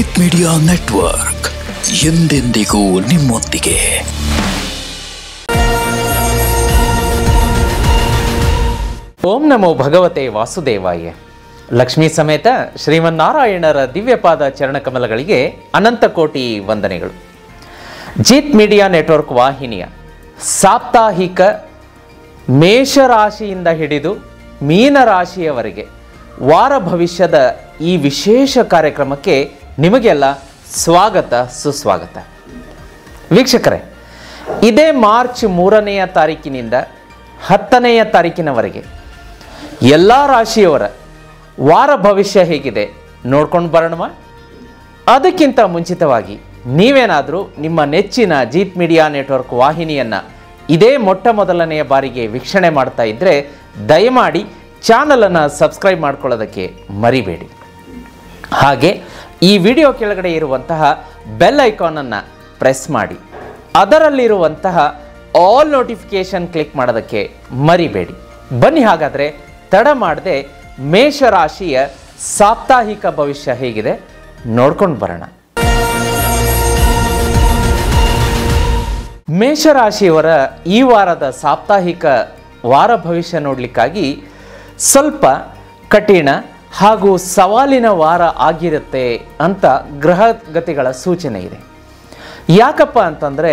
Jeet media network ಎಂದೆಂದಿಗೂ ನಿಮ್ಮೊಂದಿಗೆ. ಓಂ ನಮೋ ಭಗವತೆ ವಾಸುದೇವಾಯ. ಲಕ್ಷ್ಮೀ ಸಮೇತ ಶ್ರೀಮನ್ನಾರಾಯಣರ ದಿವ್ಯಪಾದ ಚರಣಕಮಲಗಳಿಗೆ ಅನಂತ ಕೋಟಿ ವಂದನೆಗಳು. ಜೀತ್ ಮೀಡಿಯಾ ನೆಟ್ವರ್ಕ್ ವಾಹಿನಿಯ ಸಾಪ್ತಾಹಿಕ ಮೇಷರಾಶಿಯಿಂದ ಹಿಡಿದು ಮೀನರಾಶಿಯವರೆಗೆ ವಾರ ಭವಿಷ್ಯದ ಈ ವಿಶೇಷ ಕಾರ್ಯಕ್ರಮಕ್ಕೆ ನಿಮಗೆಲ್ಲ ಸ್ವಾಗತ ಸುಸ್ವಾಗತ. ವೀಕ್ಷಕರೇ, ಇದೇ ಮಾರ್ಚ್ 3ನೇ ತಾರೀಕಿನಿಂದ 10ನೇ ತಾರೀಕಿನವರೆಗೆ ಎಲ್ಲ ರಾಶಿಯವರ ವಾರ ಭವಿಷ್ಯ ಹೇಗಿದೆ ನೋಡ್ಕೊಂಡು ಬರೋಣ. ಅದಕ್ಕಿಂತ ಮುಂಚಿತವಾಗಿ ನೀವೇನಾದರೂ ನಿಮ್ಮ ನೆಚ್ಚಿನ ಜೀತ್ ಮೀಡಿಯಾ ನೆಟ್ವರ್ಕ್ ವಾಹಿನಿಯನ್ನು ಇದೇ ಮೊಟ್ಟ ಮೊದಲನೆಯ ಬಾರಿಗೆ ವೀಕ್ಷಣೆ ಮಾಡ್ತಾ ಇದ್ದರೆ ದಯಮಾಡಿ ಚಾನಲನ್ನು ಸಬ್ಸ್ಕ್ರೈಬ್ ಮಾಡ್ಕೊಳ್ಳೋದಕ್ಕೆ ಮರಿಬೇಡಿ. ಹಾಗೆ ಈ ವಿಡಿಯೋ ಕೆಳಗಡೆ ಇರುವಂತಹ ಬೆಲ್ ಐಕಾನನ್ನು ಪ್ರೆಸ್ ಮಾಡಿ ಅದರಲ್ಲಿರುವಂತಹ ಆಲ್ ನೋಟಿಫಿಕೇಶನ್ ಕ್ಲಿಕ್ ಮಾಡೋದಕ್ಕೆ ಮರಿಬೇಡಿ. ಬನ್ನಿ ಹಾಗಾದರೆ ತಡ ಮಾಡದೆ ಮೇಷರಾಶಿಯ ಸಾಪ್ತಾಹಿಕ ಭವಿಷ್ಯ ಹೇಗಿದೆ ನೋಡ್ಕೊಂಡು ಬರೋಣ. ಮೇಷರಾಶಿಯವರ ಈ ವಾರದ ಸಾಪ್ತಾಹಿಕ ವಾರ ಭವಿಷ್ಯ ನೋಡಲಿಕ್ಕಾಗಿ ಸ್ವಲ್ಪ ಕಠಿಣ ಹಾಗೂ ಸವಾಲಿನ ವಾರ ಆಗಿರುತ್ತೆ ಅಂತ ಗ್ರಹಗತಿಗಳ ಸೂಚನೆ ಇದೆ. ಯಾಕಪ್ಪ ಅಂತಂದರೆ,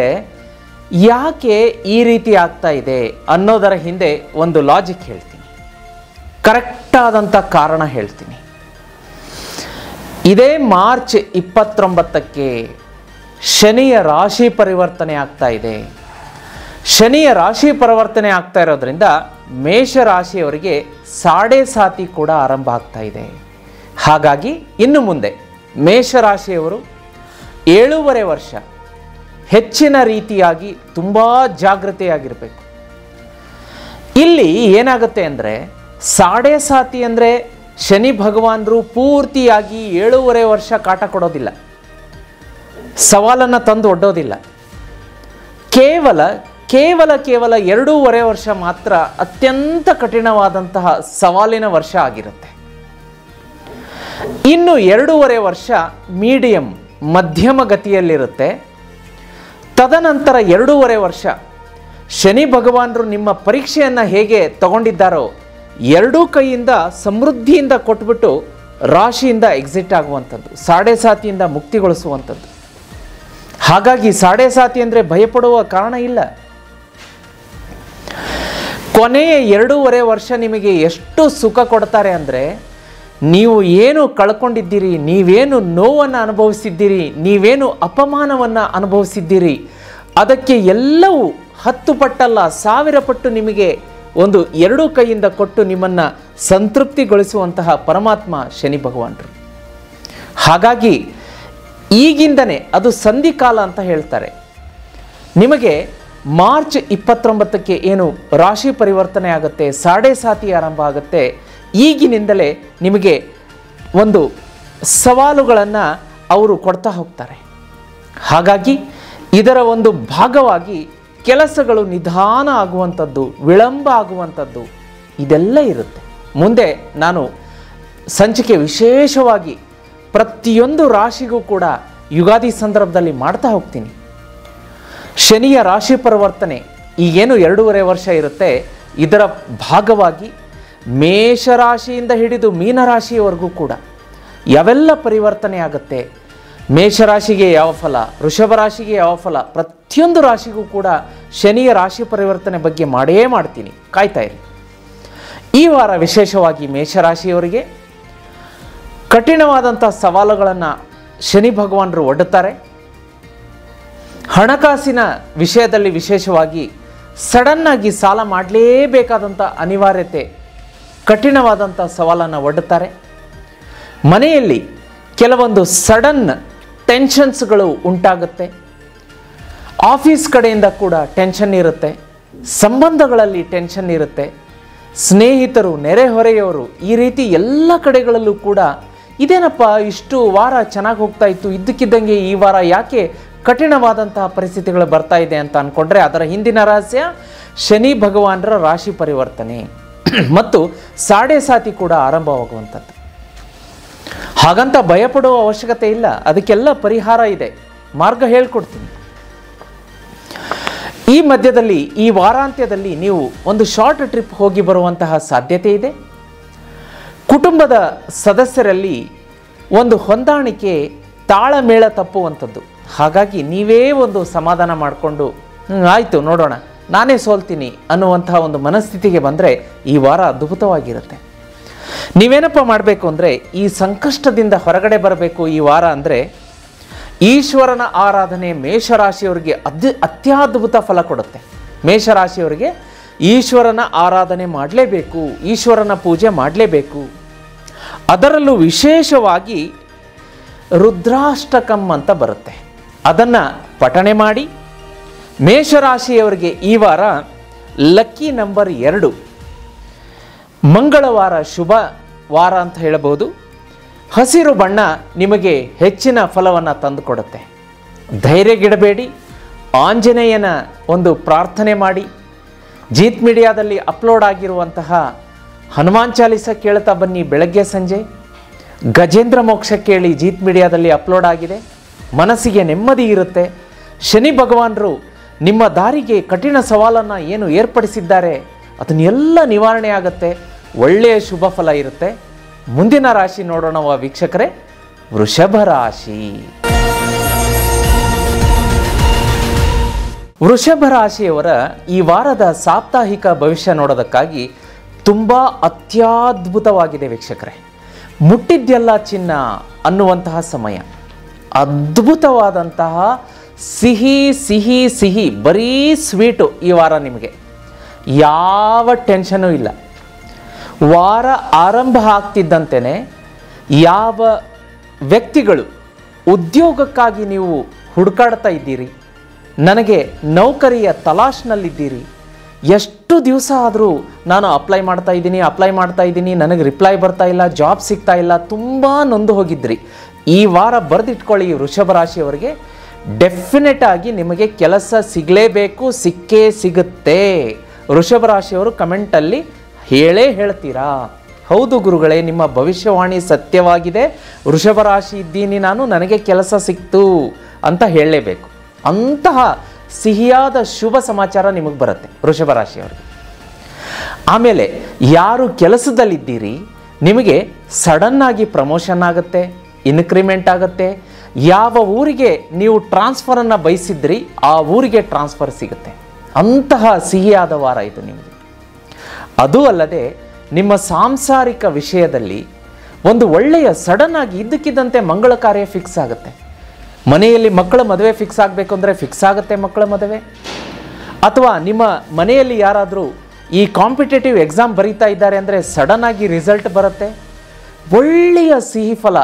ಯಾಕೆ ಈ ರೀತಿ ಆಗ್ತಾ ಇದೆ ಅನ್ನೋದರ ಹಿಂದೆ ಒಂದು ಲಾಜಿಕ್ ಹೇಳ್ತೀನಿ, ಕರೆಕ್ಟಾದಂಥ ಕಾರಣ ಹೇಳ್ತೀನಿ. ಇದೇ ಮಾರ್ಚ್ 29ಕ್ಕೆ ಶನಿಯ ರಾಶಿ ಪರಿವರ್ತನೆ ಆಗ್ತಾ ಇದೆ. ಶನಿಯ ರಾಶಿ ಪರಿವರ್ತನೆ ಆಗ್ತಾ ಇರೋದ್ರಿಂದ ಮೇಷರಾಶಿಯವರಿಗೆ ಸಾಡೆ ಸಾತಿ ಕೂಡ ಆರಂಭ ಆಗ್ತಾ ಇದೆ. ಹಾಗಾಗಿ ಇನ್ನು ಮುಂದೆ ಮೇಷರಾಶಿಯವರು 7.5 ವರ್ಷ ಹೆಚ್ಚಿನ ರೀತಿಯಾಗಿ ತುಂಬ ಜಾಗೃತೆಯಾಗಿರಬೇಕು. ಇಲ್ಲಿ ಏನಾಗುತ್ತೆ ಅಂದರೆ, ಸಾಡೆ ಸಾತಿ ಅಂದರೆ ಶನಿ ಭಗವಾನರು ಪೂರ್ತಿಯಾಗಿ 7.5 ವರ್ಷ ಕಾಟ ಕೊಡೋದಿಲ್ಲ, ಸವಾಲನ್ನು ತಂದು ಒಡ್ಡೋದಿಲ್ಲ. ಕೇವಲ 2.5 ವರ್ಷ ಮಾತ್ರ ಅತ್ಯಂತ ಕಠಿಣವಾದಂತಹ ಸವಾಲಿನ ವರ್ಷ ಆಗಿರುತ್ತೆ. ಇನ್ನು 2.5 ವರ್ಷ ಮೀಡಿಯಂ ಮಧ್ಯಮ ಗತಿಯಲ್ಲಿರುತ್ತೆ. ತದನಂತರ 2.5 ವರ್ಷ ಶನಿ ಭಗವಾನರು ನಿಮ್ಮ ಪರೀಕ್ಷೆಯನ್ನು ಹೇಗೆ ತಗೊಂಡಿದ್ದಾರೋ ಎರಡೂ ಕೈಯಿಂದ ಸಮೃದ್ಧಿಯಿಂದ ಕೊಟ್ಬಿಟ್ಟು ರಾಶಿಯಿಂದ ಎಕ್ಸಿಟ್ ಆಗುವಂಥದ್ದು, ಸಾಡೆ ಸಾತಿಯಿಂದ ಮುಕ್ತಿಗೊಳಿಸುವಂಥದ್ದು. ಹಾಗಾಗಿ ಸಾಡೆ ಸಾತಿ ಅಂದರೆ ಭಯಪಡುವ ಕಾರಣ ಇಲ್ಲ. ಕೊನೆಯ 2.5 ವರ್ಷ ನಿಮಗೆ ಎಷ್ಟು ಸುಖ ಕೊಡ್ತಾರೆ ಅಂದರೆ, ನೀವು ಏನು ಕಳ್ಕೊಂಡಿದ್ದೀರಿ, ನೀವೇನು ನೋವನ್ನು ಅನುಭವಿಸಿದ್ದೀರಿ, ನೀವೇನು ಅಪಮಾನವನ್ನು ಅನುಭವಿಸಿದ್ದೀರಿ, ಅದಕ್ಕೆ ಎಲ್ಲವೂ 10 ಪಟ್ಟಲ್ಲ 1000 ಪಟ್ಟು ನಿಮಗೆ ಒಂದು 2 ಕೈಯಿಂದ ಕೊಟ್ಟು ನಿಮ್ಮನ್ನು ಸಂತೃಪ್ತಿಗೊಳಿಸುವಂತಹ ಪರಮಾತ್ಮ ಶನಿ ಭಗವಾನರು. ಹಾಗಾಗಿ ಈಗಿಂದನೇ ಅದು ಸಂಧಿಕಾಲ ಅಂತ ಹೇಳ್ತಾರೆ. ನಿಮಗೆ ಮಾರ್ಚ್ 29ಕ್ಕೆ ಏನು ರಾಶಿ ಪರಿವರ್ತನೆ ಆಗುತ್ತೆ, ಸಾಡೆ ಸಾತಿ ಆರಂಭ ಆಗುತ್ತೆ, ಈಗಿನಿಂದಲೇ ನಿಮಗೆ ಒಂದು ಸವಾಲುಗಳನ್ನು ಅವರು ಕೊಡ್ತಾ ಹೋಗ್ತಾರೆ. ಹಾಗಾಗಿ ಇದರ ಒಂದು ಭಾಗವಾಗಿ ಕೆಲಸಗಳು ನಿಧಾನ ಆಗುವಂಥದ್ದು, ವಿಳಂಬ ಆಗುವಂಥದ್ದು ಇದೆಲ್ಲ ಇರುತ್ತೆ. ಮುಂದೆ ನಾನು ಸಂಚಿಕೆ ವಿಶೇಷವಾಗಿ ಪ್ರತಿಯೊಂದು ರಾಶಿಗೂ ಕೂಡ ಯುಗಾದಿ ಸಂದರ್ಭದಲ್ಲಿ ಮಾಡ್ತಾ ಹೋಗ್ತೀನಿ. ಶನಿಯ ರಾಶಿ ಪರಿವರ್ತನೆ ಈಗೇನು 2.5 ವರ್ಷ ಇರುತ್ತೆ, ಇದರ ಭಾಗವಾಗಿ ಮೇಷರಾಶಿಯಿಂದ ಹಿಡಿದು ಮೀನರಾಶಿಯವರೆಗೂ ಕೂಡ ಯಾವೆಲ್ಲ ಪರಿವರ್ತನೆ ಆಗುತ್ತೆ, ಮೇಷರಾಶಿಗೆ ಯಾವ ಫಲ, ವೃಷಭ ರಾಶಿಗೆ ಯಾವ ಫಲ, ಪ್ರತಿಯೊಂದು ರಾಶಿಗೂ ಕೂಡ ಶನಿಯ ರಾಶಿ ಪರಿವರ್ತನೆ ಬಗ್ಗೆ ಮಾಡೇ ಮಾಡ್ತೀನಿ, ಕಾಯ್ತಾ ಇರಿ. ಈ ವಾರ ವಿಶೇಷವಾಗಿ ಮೇಷರಾಶಿಯವರಿಗೆ ಕಠಿಣವಾದಂಥ ಸವಾಲುಗಳನ್ನು ಶನಿ ಭಗವಾನರು ಒಡ್ಡುತ್ತಾರೆ. ಹಣಕಾಸಿನ ವಿಷಯದಲ್ಲಿ ವಿಶೇಷವಾಗಿ ಸಡನ್ನಾಗಿ ಸಾಲ ಮಾಡಲೇಬೇಕಾದಂಥ ಅನಿವಾರ್ಯತೆ, ಕಠಿಣವಾದಂಥ ಸವಾಲನ್ನು ಒಡ್ಡುತ್ತಾರೆ. ಮನೆಯಲ್ಲಿ ಕೆಲವೊಂದು ಸಡನ್ ಟೆನ್ಷನ್ಸ್ಗಳು ಉಂಟಾಗುತ್ತೆ. ಆಫೀಸ್ ಕಡೆಯಿಂದ ಕೂಡ ಟೆನ್ಷನ್ ಇರುತ್ತೆ, ಸಂಬಂಧಗಳಲ್ಲಿ ಟೆನ್ಷನ್ ಇರುತ್ತೆ, ಸ್ನೇಹಿತರು, ನೆರೆಹೊರೆಯವರು, ಈ ರೀತಿ ಎಲ್ಲ ಕಡೆಗಳಲ್ಲೂ ಕೂಡ ಇದೇನಪ್ಪ ಇಷ್ಟು ವಾರ ಚೆನ್ನಾಗಿ ಹೋಗ್ತಾ ಇತ್ತು, ಇದ್ದಕ್ಕಿದ್ದಂಗೆ ಈ ವಾರ ಯಾಕೆ ಕಠಿಣವಾದಂತಹ ಪರಿಸ್ಥಿತಿಗಳು ಬರ್ತಾ ಇದೆ ಅಂತ ಅಂದ್ಕೊಂಡ್ರೆ ಅದರ ಹಿಂದಿನ ರಹಸ್ಯ ಶನಿ ಭಗವಾನರ ರಾಶಿ ಪರಿವರ್ತನೆ ಮತ್ತು ಸಾಡೆ ಸಾತಿ ಕೂಡ ಆರಂಭವಾಗುವಂಥದ್ದು. ಹಾಗಂತ ಭಯಪಡುವ ಅವಶ್ಯಕತೆ ಇಲ್ಲ, ಅದಕ್ಕೆಲ್ಲ ಪರಿಹಾರ ಇದೆ, ಮಾರ್ಗ ಹೇಳ್ಕೊಡ್ತೀನಿ. ಈ ಮಧ್ಯದಲ್ಲಿ ಈ ವಾರಾಂತ್ಯದಲ್ಲಿ ನೀವು ಒಂದು ಶಾರ್ಟ್ ಟ್ರಿಪ್ ಹೋಗಿ ಬರುವಂತಹ ಸಾಧ್ಯತೆ ಇದೆ. ಕುಟುಂಬದ ಸದಸ್ಯರಲ್ಲಿ ಒಂದು ಹೊಂದಾಣಿಕೆ ತಾಳಮೇಳ ತಪ್ಪುವಂಥದ್ದು. ಹಾಗಾಗಿ ನೀವೇ ಒಂದು ಸಮಾಧಾನ ಮಾಡಿಕೊಂಡು ಆಯಿತು ನೋಡೋಣ ನಾನೇ ಸೋಲ್ತೀನಿ ಅನ್ನುವಂತಹ ಒಂದು ಮನಸ್ಥಿತಿಗೆ ಬಂದರೆ ಈ ವಾರ ಅದ್ಭುತವಾಗಿರುತ್ತೆ. ನೀವೇನಪ್ಪ ಮಾಡಬೇಕು ಅಂದರೆ ಈ ಸಂಕಷ್ಟದಿಂದ ಹೊರಗಡೆ ಬರಬೇಕು ಈ ವಾರ ಅಂದರೆ ಈಶ್ವರನ ಆರಾಧನೆ ಮೇಷರಾಶಿಯವರಿಗೆ ಅತ್ಯದ್ಭುತ ಫಲ ಕೊಡುತ್ತೆ. ಮೇಷರಾಶಿಯವರಿಗೆ ಈಶ್ವರನ ಆರಾಧನೆ ಮಾಡಲೇಬೇಕು, ಈಶ್ವರನ ಪೂಜೆ ಮಾಡಲೇಬೇಕು. ಅದರಲ್ಲೂ ವಿಶೇಷವಾಗಿ ರುದ್ರಾಷ್ಟಕಂ ಅಂತ ಬರುತ್ತೆ, ಅದನ್ನು ಪಠಣೆ ಮಾಡಿ. ಮೇಷರಾಶಿಯವರಿಗೆ ಈ ವಾರ ಲಕ್ಕಿ ನಂಬರ್ 2, ಮಂಗಳವಾರ ಶುಭ ವಾರ ಅಂತ ಹೇಳಬಹುದು. ಹಸಿರು ಬಣ್ಣ ನಿಮಗೆ ಹೆಚ್ಚಿನ ಫಲವನ್ನು ತಂದುಕೊಡುತ್ತೆ. ಧೈರ್ಯಗಿಡಬೇಡಿ, ಆಂಜನೇಯನ ಒಂದು ಪ್ರಾರ್ಥನೆ ಮಾಡಿ. ಜೀತ್ ಮೀಡಿಯಾದಲ್ಲಿ ಅಪ್ಲೋಡ್ ಆಗಿರುವಂತಹ ಹನುಮಾನ್ ಚಾಲಿಸ ಕೇಳ್ತಾ ಬನ್ನಿ ಬೆಳಗ್ಗೆ ಸಂಜೆ. ಗಜೇಂದ್ರ ಮೋಕ್ಷ ಕೇಳಿ ಜೀತ್ ಮೀಡಿಯಾದಲ್ಲಿ ಅಪ್ಲೋಡ್ ಆಗಿದೆ. ಮನಸ್ಸಿಗೆ ನೆಮ್ಮದಿ ಇರುತ್ತೆ. ಶನಿ ಭಗವಾನರು ನಿಮ್ಮ ದಾರಿಗೆ ಕಠಿಣ ಸವಾಲನ್ನು ಏನು ಏರ್ಪಡಿಸಿದ್ದಾರೆ ಅದನ್ನೆಲ್ಲ ನಿವಾರಣೆ ಆಗುತ್ತೆ, ಒಳ್ಳೆಯ ಶುಭ ಫಲ ಇರುತ್ತೆ. ಮುಂದಿನ ರಾಶಿ ನೋಡೋಣ ವೀಕ್ಷಕರೇ, ವೃಷಭ ರಾಶಿ. ವೃಷಭ ರಾಶಿಯವರ ಈ ವಾರದ ಸಾಪ್ತಾಹಿಕ ಭವಿಷ್ಯ ನೋಡೋದಕ್ಕಾಗಿ ತುಂಬ ಅತ್ಯದ್ಭುತವಾಗಿದೆ ವೀಕ್ಷಕರೇ. ಮುಟ್ಟಿದ್ದೆಲ್ಲ ಚಿನ್ನ ಅನ್ನುವಂತಹ ಸಮಯ, ಅದ್ಭುತವಾದಂತಹ ಸಿಹಿ ಸಿಹಿ ಸಿಹಿ ಬರೀ ಸ್ವೀಟು ಈ ವಾರ. ನಿಮಗೆ ಯಾವ ಟೆನ್ಷನೂ ಇಲ್ಲ. ವಾರ ಆರಂಭ ಆಗ್ತಿದ್ದಂತೆಯೇ ಯಾವ ವ್ಯಕ್ತಿಗಳು ಉದ್ಯೋಗಕ್ಕಾಗಿ ನೀವು ಹುಡುಕಾಡ್ತಾ ಇದ್ದೀರಿ, ನನಗೆ ನೌಕರಿಯ ತಲಾಶ್ನಲ್ಲಿದ್ದೀರಿ, ಎಷ್ಟು ದಿವಸ ಆದರೂ ನಾನು ಅಪ್ಲೈ ಮಾಡ್ತಾ ಇದ್ದೀನಿ, ನನಗೆ ರಿಪ್ಲೈ ಬರ್ತಾ ಇಲ್ಲ, ಜಾಬ್ ಸಿಗ್ತಾ ಇಲ್ಲ, ತುಂಬ ನೊಂದು ಹೋಗಿದ್ರಿ, ಈ ವಾರ ಬರೆದಿಟ್ಕೊಳ್ಳಿ. ವೃಷಭ ರಾಶಿಯವರಿಗೆ ಡೆಫಿನೆಟ್ ಆಗಿ ನಿಮಗೆ ಕೆಲಸ ಸಿಗಲೇಬೇಕು, ಸಿಕ್ಕೇ ಸಿಗುತ್ತೆ. ವೃಷಭ ರಾಶಿಯವರು ಕಮೆಂಟಲ್ಲಿ ಹೇಳ್ತೀರಾ, ಹೌದು ಗುರುಗಳೇ ನಿಮ್ಮ ಭವಿಷ್ಯವಾಣಿ ಸತ್ಯವಾಗಿದೆ, ವೃಷಭ ರಾಶಿ ಇದ್ದೀನಿ ನಾನು, ನನಗೆ ಕೆಲಸ ಸಿಕ್ತು ಅಂತ ಹೇಳಲೇಬೇಕು. ಅಂತಹ ಸಿಹಿಯಾದ ಶುಭ ಸಮಾಚಾರ ನಿಮಗೆ ಬರುತ್ತೆ ವೃಷಭ ರಾಶಿಯವರಿಗೆ. ಆಮೇಲೆ ಯಾರು ಕೆಲಸದಲ್ಲಿದ್ದೀರಿ ನಿಮಗೆ ಸಡನ್ನಾಗಿ ಪ್ರಮೋಷನ್ ಆಗುತ್ತೆ, ಇನ್ಕ್ರಿಮೆಂಟ್ ಆಗುತ್ತೆ. ಯಾವ ಊರಿಗೆ ನೀವು ಟ್ರಾನ್ಸ್ಫರನ್ನು ಬಯಸಿದ್ರಿ ಆ ಊರಿಗೆ ಟ್ರಾನ್ಸ್ಫರ್ ಸಿಗುತ್ತೆ. ಅಂತಹ ಸಿಹಿಯಾದ ವಾರ ಇದು ನಿಮಗೆ. ಅದು ಅಲ್ಲದೆ ನಿಮ್ಮ ಸಾಂಸಾರಿಕ ವಿಷಯದಲ್ಲಿ ಒಂದು ಒಳ್ಳೆಯ ಸಡನ್ನಾಗಿ ಇದ್ದಕ್ಕಿದ್ದಂತೆ ಮಂಗಳ ಕಾರ್ಯ ಫಿಕ್ಸ್ ಆಗುತ್ತೆ. ಮನೆಯಲ್ಲಿ ಮಕ್ಕಳ ಮದುವೆ ಫಿಕ್ಸ್ ಆಗಬೇಕು ಅಂದರೆ ಫಿಕ್ಸ್ ಆಗುತ್ತೆ ಮಕ್ಕಳ ಮದುವೆ. ಅಥವಾ ನಿಮ್ಮ ಮನೆಯಲ್ಲಿ ಯಾರಾದರೂ ಈ ಕಾಂಪಿಟೇಟಿವ್ ಎಕ್ಸಾಮ್ ಬರೀತಾ ಇದ್ದಾರೆ ಅಂದರೆ ಸಡನ್ನಾಗಿ ರಿಸಲ್ಟ್ ಬರುತ್ತೆ. ಒಳ್ಳೆಯ ಸಿಹಿ ಫಲ,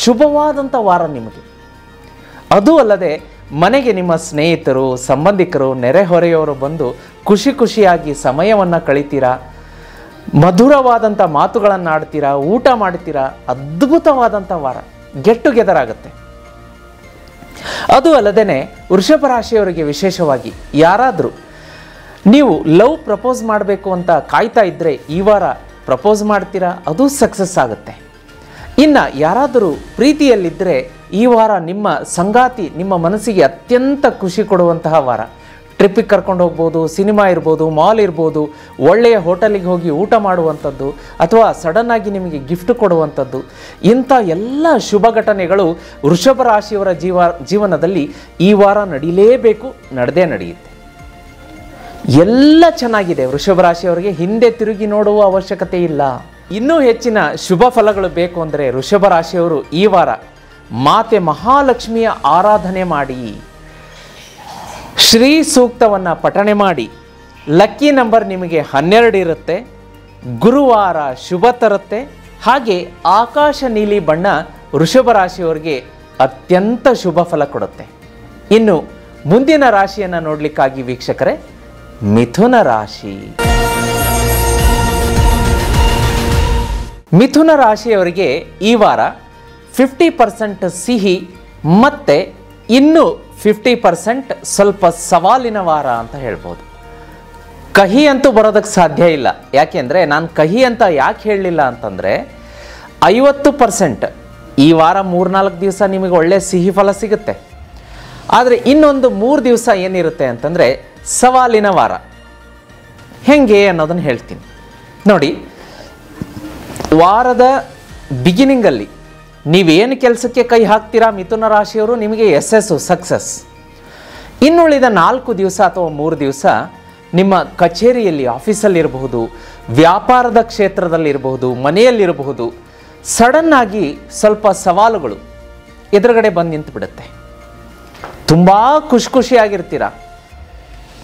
ಶುಭವಾದಂಥ ವಾರ ನಿಮಗೆ. ಅದು ಅಲ್ಲದೆ ಮನೆಗೆ ನಿಮ್ಮ ಸ್ನೇಹಿತರು, ಸಂಬಂಧಿಕರು, ನೆರೆಹೊರೆಯವರು ಬಂದು ಖುಷಿ ಖುಷಿಯಾಗಿ ಸಮಯವನ್ನು ಕಳಿತೀರಾ, ಮಧುರವಾದಂಥ ಮಾತುಗಳನ್ನು ಆಡ್ತೀರಾ, ಊಟ ಮಾಡ್ತೀರಾ. ಅದ್ಭುತವಾದಂಥ ವಾರ, ಗೆಟ್ ಟುಗೆದರ್ ಆಗುತ್ತೆ. ಅದು ಅಲ್ಲದೆ ವೃಷಭ ರಾಶಿಯವರಿಗೆ ವಿಶೇಷವಾಗಿ ಯಾರಾದರೂ ನೀವು ಲವ್ ಪ್ರಪೋಸ್ ಮಾಡಬೇಕು ಅಂತ ಕಾಯ್ತಾ ಇದ್ದರೆ ಈ ವಾರ ಪ್ರಪೋಸ್ ಮಾಡ್ತೀರಾ, ಅದು ಸಕ್ಸಸ್ ಆಗುತ್ತೆ. ಇನ್ನು ಯಾರಾದರೂ ಪ್ರೀತಿಯಲ್ಲಿದ್ದರೆ ಈ ವಾರ ನಿಮ್ಮ ಸಂಗಾತಿ ನಿಮ್ಮ ಮನಸ್ಸಿಗೆ ಅತ್ಯಂತ ಖುಷಿ ಕೊಡುವಂತಹ ವಾರ. ಟ್ರಿಪ್ಪಿಗೆ ಕರ್ಕೊಂಡು ಹೋಗ್ಬೋದು, ಸಿನಿಮಾ ಇರ್ಬೋದು, ಮಾಲ್ ಇರ್ಬೋದು, ಒಳ್ಳೆಯ ಹೋಟೆಲಿಗೆ ಹೋಗಿ ಊಟ ಮಾಡುವಂಥದ್ದು, ಅಥವಾ ಸಡನ್ನಾಗಿ ನಿಮಗೆ ಗಿಫ್ಟ್ ಕೊಡುವಂಥದ್ದು. ಇಂಥ ಎಲ್ಲ ಶುಭ ಘಟನೆಗಳು ವೃಷಭ ರಾಶಿಯವರ ಜೀವನದಲ್ಲಿ ಈ ವಾರ ನಡೀಲೇಬೇಕು, ನಡೆದೇ ನಡೆಯುತ್ತೆ. ಎಲ್ಲ ಚೆನ್ನಾಗಿದೆ ವೃಷಭ ರಾಶಿಯವರಿಗೆ, ಹಿಂದೆ ತಿರುಗಿ ನೋಡುವ ಅವಶ್ಯಕತೆ ಇಲ್ಲ. ಇನ್ನೂ ಹೆಚ್ಚಿನ ಶುಭ ಫಲಗಳು ಬೇಕು ಅಂದರೆ ವೃಷಭ ರಾಶಿಯವರು ಈ ವಾರ ಮಾತೆ ಮಹಾಲಕ್ಷ್ಮಿಯ ಆರಾಧನೆ ಮಾಡಿ, ಶ್ರೀ ಸೂಕ್ತವನ್ನು ಪಠಣೆ ಮಾಡಿ. ಲಕ್ಕಿ ನಂಬರ್ ನಿಮಗೆ 12 ಇರುತ್ತೆ. ಗುರುವಾರ ಶುಭ ತರುತ್ತೆ. ಹಾಗೆ ಆಕಾಶ ನೀಲಿ ಬಣ್ಣ ವೃಷಭ ರಾಶಿಯವರಿಗೆ ಅತ್ಯಂತ ಶುಭ ಫಲ ಕೊಡುತ್ತೆ. ಇನ್ನು ಮುಂದಿನ ರಾಶಿಯನ್ನು ನೋಡಲಿಕ್ಕಾಗಿ ವೀಕ್ಷಕರೇ, ಮಿಥುನ ರಾಶಿ. ಮಿಥುನ ರಾಶಿಯವರಿಗೆ ಈ ವಾರ 50% ಸಿಹಿ ಮತ್ತು ಇನ್ನು 50% ಸ್ವಲ್ಪ ಸವಾಲಿನ ವಾರ ಅಂತ ಹೇಳ್ಬೋದು. ಕಹಿ ಅಂತೂ ಬರೋದಕ್ಕೆ ಸಾಧ್ಯ ಇಲ್ಲ. ಯಾಕೆಂದರೆ ನಾನು ಕಹಿ ಅಂತ ಯಾಕೆ ಹೇಳಲಿಲ್ಲ ಅಂತಂದರೆ 50% ಈ ವಾರ 3-4 ದಿವಸ ನಿಮಗೆ ಒಳ್ಳೆ ಸಿಹಿ ಫಲ ಸಿಗುತ್ತೆ. ಆದರೆ ಇನ್ನೊಂದು 3 ದಿವಸ ಏನಿರುತ್ತೆ ಅಂತಂದರೆ ಸವಾಲಿನ ವಾರ. ಹೆಂಗೆ ಅನ್ನೋದನ್ನು ಹೇಳ್ತೀನಿ ನೋಡಿ. ವಾರದ ಬಿಗಿನಿಂಗಲ್ಲಿ ನೀವೇನು ಕೆಲಸಕ್ಕೆ ಕೈ ಹಾಕ್ತೀರಾ ಮಿಥುನ ರಾಶಿಯವರು, ನಿಮಗೆ ಯಶಸ್ಸು, ಸಕ್ಸಸ್. ಇನ್ನುಳಿದ 4 ದಿವಸ ಅಥವಾ 3 ದಿವಸ ನಿಮ್ಮ ಕಚೇರಿಯಲ್ಲಿ, ಆಫೀಸಲ್ಲಿರಬಹುದು, ವ್ಯಾಪಾರದ ಕ್ಷೇತ್ರದಲ್ಲಿರಬಹುದು, ಮನೆಯಲ್ಲಿರಬಹುದು, ಸಡನ್ನಾಗಿ ಸ್ವಲ್ಪ ಸವಾಲುಗಳು ಎದುರುಗಡೆ ಬಂದು ನಿಂತು ಬಿಡುತ್ತೆ. ತುಂಬ ಖುಷಿಯಾಗಿರ್ತೀರ,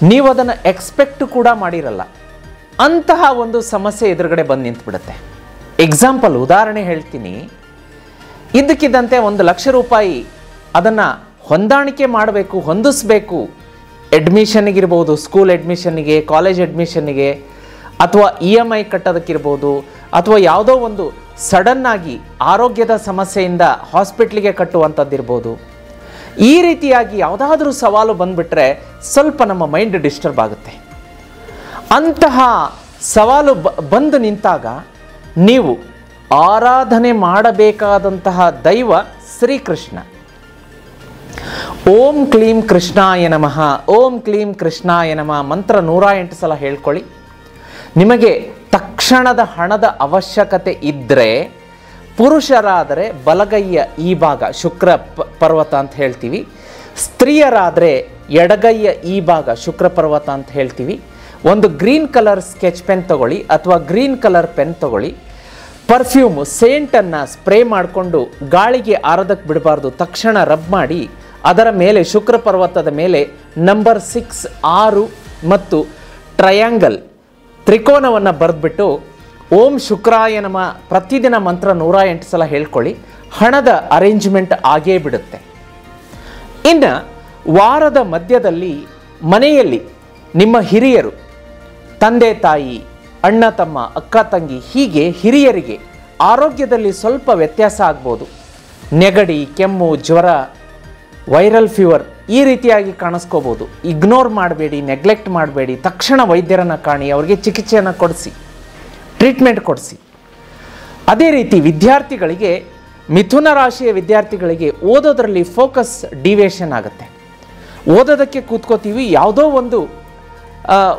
ನೀವು ಅದನ್ನು ಎಕ್ಸ್ಪೆಕ್ಟ್ ಕೂಡ ಮಾಡಿರಲ್ಲ. ಅಂತಹ ಒಂದು ಸಮಸ್ಯೆ ಎದುರುಗಡೆ ಬಂದು ನಿಂತು ಬಿಡುತ್ತೆ. ಎಕ್ಸಾಂಪಲ್, ಉದಾಹರಣೆ ಹೇಳ್ತೀನಿ. ಇದ್ದಕ್ಕಿದ್ದಂತೆ 1 ಲಕ್ಷ ರೂಪಾಯಿ ಅದನ್ನು ಹೊಂದಾಣಿಕೆ ಮಾಡಬೇಕು, ಹೊಂದಿಸ್ಬೇಕು. ಅಡ್ಮಿಷನ್ಗಿರ್ಬೋದು, ಸ್ಕೂಲ್ ಅಡ್ಮಿಷನ್ನಿಗೆ, ಕಾಲೇಜ್ ಅಡ್ಮಿಷನ್ನಿಗೆ, ಅಥವಾ EMI ಕಟ್ಟೋದಕ್ಕಿರ್ಬೋದು, ಅಥವಾ ಯಾವುದೋ ಒಂದು ಸಡನ್ನಾಗಿ ಆರೋಗ್ಯದ ಸಮಸ್ಯೆಯಿಂದ ಹಾಸ್ಪಿಟ್ಲಿಗೆ ಕಟ್ಟುವಂಥದ್ದಿರ್ಬೋದು. ಈ ರೀತಿಯಾಗಿ ಯಾವುದಾದ್ರೂ ಸವಾಲು ಬಂದುಬಿಟ್ರೆ ಸ್ವಲ್ಪ ನಮ್ಮ ಮೈಂಡ್ ಡಿಸ್ಟರ್ಬ್ ಆಗುತ್ತೆ. ಅಂತಹ ಸವಾಲು ಬಂದು ನಿಂತಾಗ ನೀವು ಆರಾಧನೆ ಮಾಡಬೇಕಾದಂತಹ ದೈವ ಶ್ರೀಕೃಷ್ಣ. ಓಂ ಕ್ಲೀಂ ಕೃಷ್ಣಾಯ ನಮಃ, ಓಂ ಕ್ಲೀಂ ಕೃಷ್ಣಾಯ ನಮಃ ಮಂತ್ರ 108 ಸಲ ಹೇಳ್ಕೊಳ್ಳಿ. ನಿಮಗೆ ತಕ್ಷಣದ ಹಣದ ಅವಶ್ಯಕತೆ ಇದ್ದರೆ, ಪುರುಷರಾದರೆ ಬಲಗೈಯ ಈ ಭಾಗ ಶುಕ್ರ ಪರ್ವತ ಅಂತ ಹೇಳ್ತೀವಿ, ಸ್ತ್ರೀಯರಾದರೆ ಎಡಗೈಯ ಈ ಭಾಗ ಶುಕ್ರ ಪರ್ವತ ಅಂತ ಹೇಳ್ತೀವಿ. ಒಂದು ಗ್ರೀನ್ ಕಲರ್ ಸ್ಕೆಚ್ ಪೆನ್ ತಗೊಳ್ಳಿ ಅಥವಾ ಗ್ರೀನ್ ಕಲರ್ ಪೆನ್ ತಗೊಳ್ಳಿ. ಪರ್ಫ್ಯೂಮ್ ಸೇಂಟನ್ನು ಸ್ಪ್ರೇ ಮಾಡಿಕೊಂಡು ಗಾಳಿಗೆ ಆರೋದಕ್ಕೆ ಬಿಡಬಾರ್ದು, ತಕ್ಷಣ ರಬ್ ಮಾಡಿ ಅದರ ಮೇಲೆ ಶುಕ್ರ ಪರ್ವತದ ಮೇಲೆ ನಂಬರ್ 6 ಮತ್ತು ಟ್ರಯಾಂಗಲ್ ತ್ರಿಕೋನವನ್ನು ಬರೆದ್ಬಿಟ್ಟು ಓಂ ಶುಕ್ರಾಯ ನಮಃ ಪ್ರತಿದಿನ ಮಂತ್ರ 108 ಸಲ ಹೇಳ್ಕೊಳ್ಳಿ. ಹಣದ ಅರೇಂಜ್ಮೆಂಟ್ ಆಗೇ ಬಿಡುತ್ತೆ. ಇನ್ನು ವಾರದ ಮಧ್ಯದಲ್ಲಿ ಮನೆಯಲ್ಲಿ ನಿಮ್ಮ ಹಿರಿಯರು, ತಂದೆ ತಾಯಿ, ಅಣ್ಣ ತಮ್ಮ, ಅಕ್ಕ ತಂಗಿ, ಹೀಗೆ ಹಿರಿಯರಿಗೆ ಆರೋಗ್ಯದಲ್ಲಿ ಸ್ವಲ್ಪ ವ್ಯತ್ಯಾಸ ಆಗ್ಬೋದು. ನೆಗಡಿ, ಕೆಮ್ಮು, ಜ್ವರ, ವೈರಲ್ ಫೀವರ್ ಈ ರೀತಿಯಾಗಿ ಕಾಣಿಸ್ಕೋಬೋದು. ಇಗ್ನೋರ್ ಮಾಡಬೇಡಿ, ನೆಗ್ಲೆಕ್ಟ್ ಮಾಡಬೇಡಿ. ತಕ್ಷಣ ವೈದ್ಯರನ್ನು ಕಾಣಿ, ಅವರಿಗೆ ಚಿಕಿತ್ಸೆಯನ್ನು ಕೊಡಿಸಿ, ಟ್ರೀಟ್ಮೆಂಟ್ ಕೊಡಿಸಿ. ಅದೇ ರೀತಿ ವಿದ್ಯಾರ್ಥಿಗಳಿಗೆ, ಮಿಥುನ ರಾಶಿಯ ವಿದ್ಯಾರ್ಥಿಗಳಿಗೆ ಓದೋದ್ರಲ್ಲಿ ಫೋಕಸ್ ಡಿವಿಯೇಷನ್ ಆಗುತ್ತೆ. ಓದೋದಕ್ಕೆ ಕೂತ್ಕೋತೀವಿ, ಯಾವುದೋ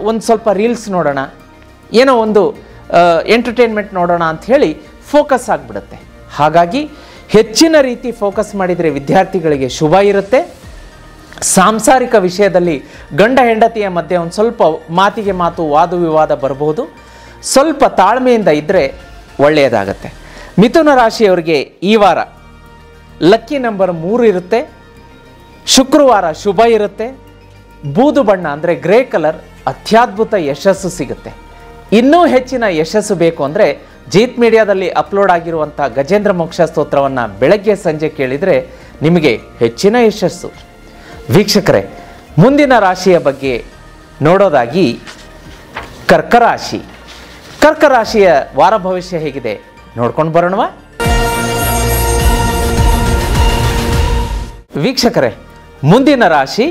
ಒಂದು ಸ್ವಲ್ಪ ರೀಲ್ಸ್ ನೋಡೋಣ, ಏನೋ ಒಂದು ಎಂಟರ್ಟೈನ್ಮೆಂಟ್ ನೋಡೋಣ ಅಂಥೇಳಿ ಫೋಕಸ್ ಆಗಿಬಿಡುತ್ತೆ. ಹಾಗಾಗಿ ಹೆಚ್ಚಿನ ರೀತಿ ಫೋಕಸ್ ಮಾಡಿದರೆ ವಿದ್ಯಾರ್ಥಿಗಳಿಗೆ ಶುಭ ಇರುತ್ತೆ. ಸಾಂಸಾರಿಕ ವಿಷಯದಲ್ಲಿ ಗಂಡ ಹೆಂಡತಿಯ ಮಧ್ಯೆ ಒಂದು ಸ್ವಲ್ಪ ಮಾತಿಗೆ ಮಾತು, ವಾದ ವಿವಾದ ಬರಬಹುದು. ಸ್ವಲ್ಪ ತಾಳ್ಮೆಯಿಂದ ಇದ್ದರೆ ಒಳ್ಳೆಯದಾಗತ್ತೆ. ಮಿಥುನ ರಾಶಿಯವರಿಗೆ ಈ ವಾರ ಲಕ್ಕಿ ನಂಬರ್ 3 ಇರುತ್ತೆ. ಶುಕ್ರವಾರ ಶುಭ ಇರುತ್ತೆ. ಬೂದು ಬಣ್ಣ ಅಂದರೆ ಗ್ರೇ ಕಲರ್, ಅತ್ಯದ್ಭುತ ಯಶಸ್ಸು ಸಿಗುತ್ತೆ. ಇನ್ನೂ ಹೆಚ್ಚಿನ ಯಶಸ್ಸು ಬೇಕು ಅಂದರೆ ಜೀತ್ ಮೀಡಿಯಾದಲ್ಲಿ ಅಪ್ಲೋಡ್ ಆಗಿರುವಂಥ ಗಜೇಂದ್ರ ಮೋಕ್ಷ ಸ್ತೋತ್ರವನ್ನು ಬೆಳಗ್ಗೆ ಸಂಜೆ ಕೇಳಿದರೆ ನಿಮಗೆ ಹೆಚ್ಚಿನ ಯಶಸ್ಸು. ವೀಕ್ಷಕರೇ, ಮುಂದಿನ ರಾಶಿಯ ಬಗ್ಗೆ ನೋಡೋದಾಗಿ ಕರ್ಕರಾಶಿ. ಕರ್ಕರಾಶಿಯ ವಾರ ಭವಿಷ್ಯ ಹೇಗಿದೆ ನೋಡ್ಕೊಂಡು ಬರೋಣವಾ? ವೀಕ್ಷಕರೇ, ಮುಂದಿನ ರಾಶಿ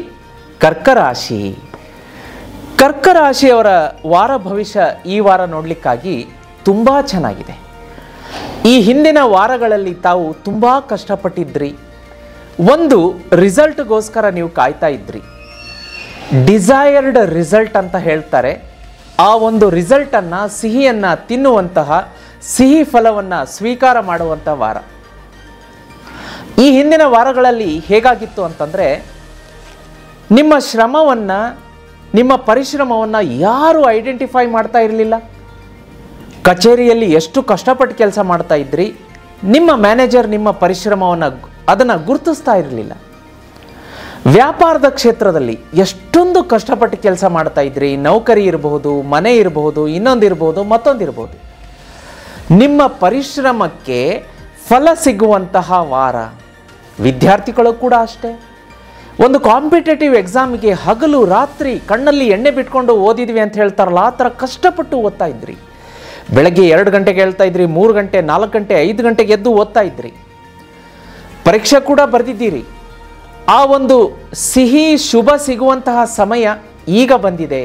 ಕರ್ಕರಾಶಿ. ಕರ್ಕರಾಶಿಯವರ ವಾರ ಭವಿಷ್ಯ ಈ ವಾರ ನೋಡಲಿಕ್ಕಾಗಿ ತುಂಬ ಚೆನ್ನಾಗಿದೆ. ಈ ಹಿಂದಿನ ವಾರಗಳಲ್ಲಿ ತಾವು ತುಂಬ ಕಷ್ಟಪಟ್ಟಿದ್ರಿ. ಒಂದು ರಿಸಲ್ಟ್ಗೋಸ್ಕರ ನೀವು ಕಾಯ್ತಾ ಇದ್ರಿ. ಡಿಸೈರ್ಡ್ ರಿಸಲ್ಟ್ ಅಂತ ಹೇಳ್ತಾರೆ. ಆ ಒಂದು ರಿಸಲ್ಟನ್ನು, ಸಿಹಿಯನ್ನು ತಿನ್ನುವಂತಹ, ಸಿಹಿ ಫಲವನ್ನು ಸ್ವೀಕಾರ ಮಾಡುವಂಥ ವಾರ. ಈ ಹಿಂದಿನ ವಾರಗಳಲ್ಲಿ ಹೇಗಾಗಿತ್ತು ಅಂತಂದರೆ, ನಿಮ್ಮ ಶ್ರಮವನ್ನು, ನಿಮ್ಮ ಪರಿಶ್ರಮವನ್ನು ಯಾರೂ ಐಡೆಂಟಿಫೈ ಮಾಡ್ತಾ ಇರಲಿಲ್ಲ. ಕಚೇರಿಯಲ್ಲಿ ಎಷ್ಟು ಕಷ್ಟಪಟ್ಟು ಕೆಲಸ ಮಾಡ್ತಾ ಇದ್ರಿ, ನಿಮ್ಮ ಮ್ಯಾನೇಜರ್ ನಿಮ್ಮ ಪರಿಶ್ರಮವನ್ನು ಅದನ್ನು ಗುರುತಿಸ್ತಾ ಇರಲಿಲ್ಲ. ವ್ಯಾಪಾರದ ಕ್ಷೇತ್ರದಲ್ಲಿ ಎಷ್ಟೊಂದು ಕಷ್ಟಪಟ್ಟು ಕೆಲಸ ಮಾಡ್ತಾ ಇದ್ರಿ. ನೌಕರಿ ಇರಬಹುದು, ಮನೆ ಇರಬಹುದು, ಇನ್ನೊಂದಿರಬಹುದು, ಮತ್ತೊಂದಿರಬಹುದು. ನಿಮ್ಮ ಪರಿಶ್ರಮಕ್ಕೆ ಫಲ ಸಿಗುವಂತಹ ವಾರ. ವಿದ್ಯಾರ್ಥಿಗಳು ಕೂಡ ಅಷ್ಟೇ. ಒಂದು ಕಾಂಪಿಟೇಟಿವ್ ಎಕ್ಸಾಮಿಗೆ ಹಗಲು ರಾತ್ರಿ ಕಣ್ಣಲ್ಲಿ ಎಣ್ಣೆ ಬಿಟ್ಕೊಂಡು ಓದಿದ್ವಿ ಅಂತ ಹೇಳ್ತಾರಲ್ಲ, ಆ ಥರ ಕಷ್ಟಪಟ್ಟು ಓದ್ತಾ ಇದ್ರಿ. ಬೆಳಗ್ಗೆ 2 ಗಂಟೆಗೆ ಹೇಳ್ತಾ ಇದ್ರಿ, 3 ಗಂಟೆ, 4 ಗಂಟೆ, 5 ಗಂಟೆಗೆ ಎದ್ದು ಓದ್ತಾ ಇದ್ರಿ. ಪರೀಕ್ಷೆ ಕೂಡ ಬರೆದಿದ್ದೀರಿ. ಆ ಒಂದು ಸಿಹಿ ಶುಭ ಸಿಗುವಂತಹ ಸಮಯ ಈಗ ಬಂದಿದೆ.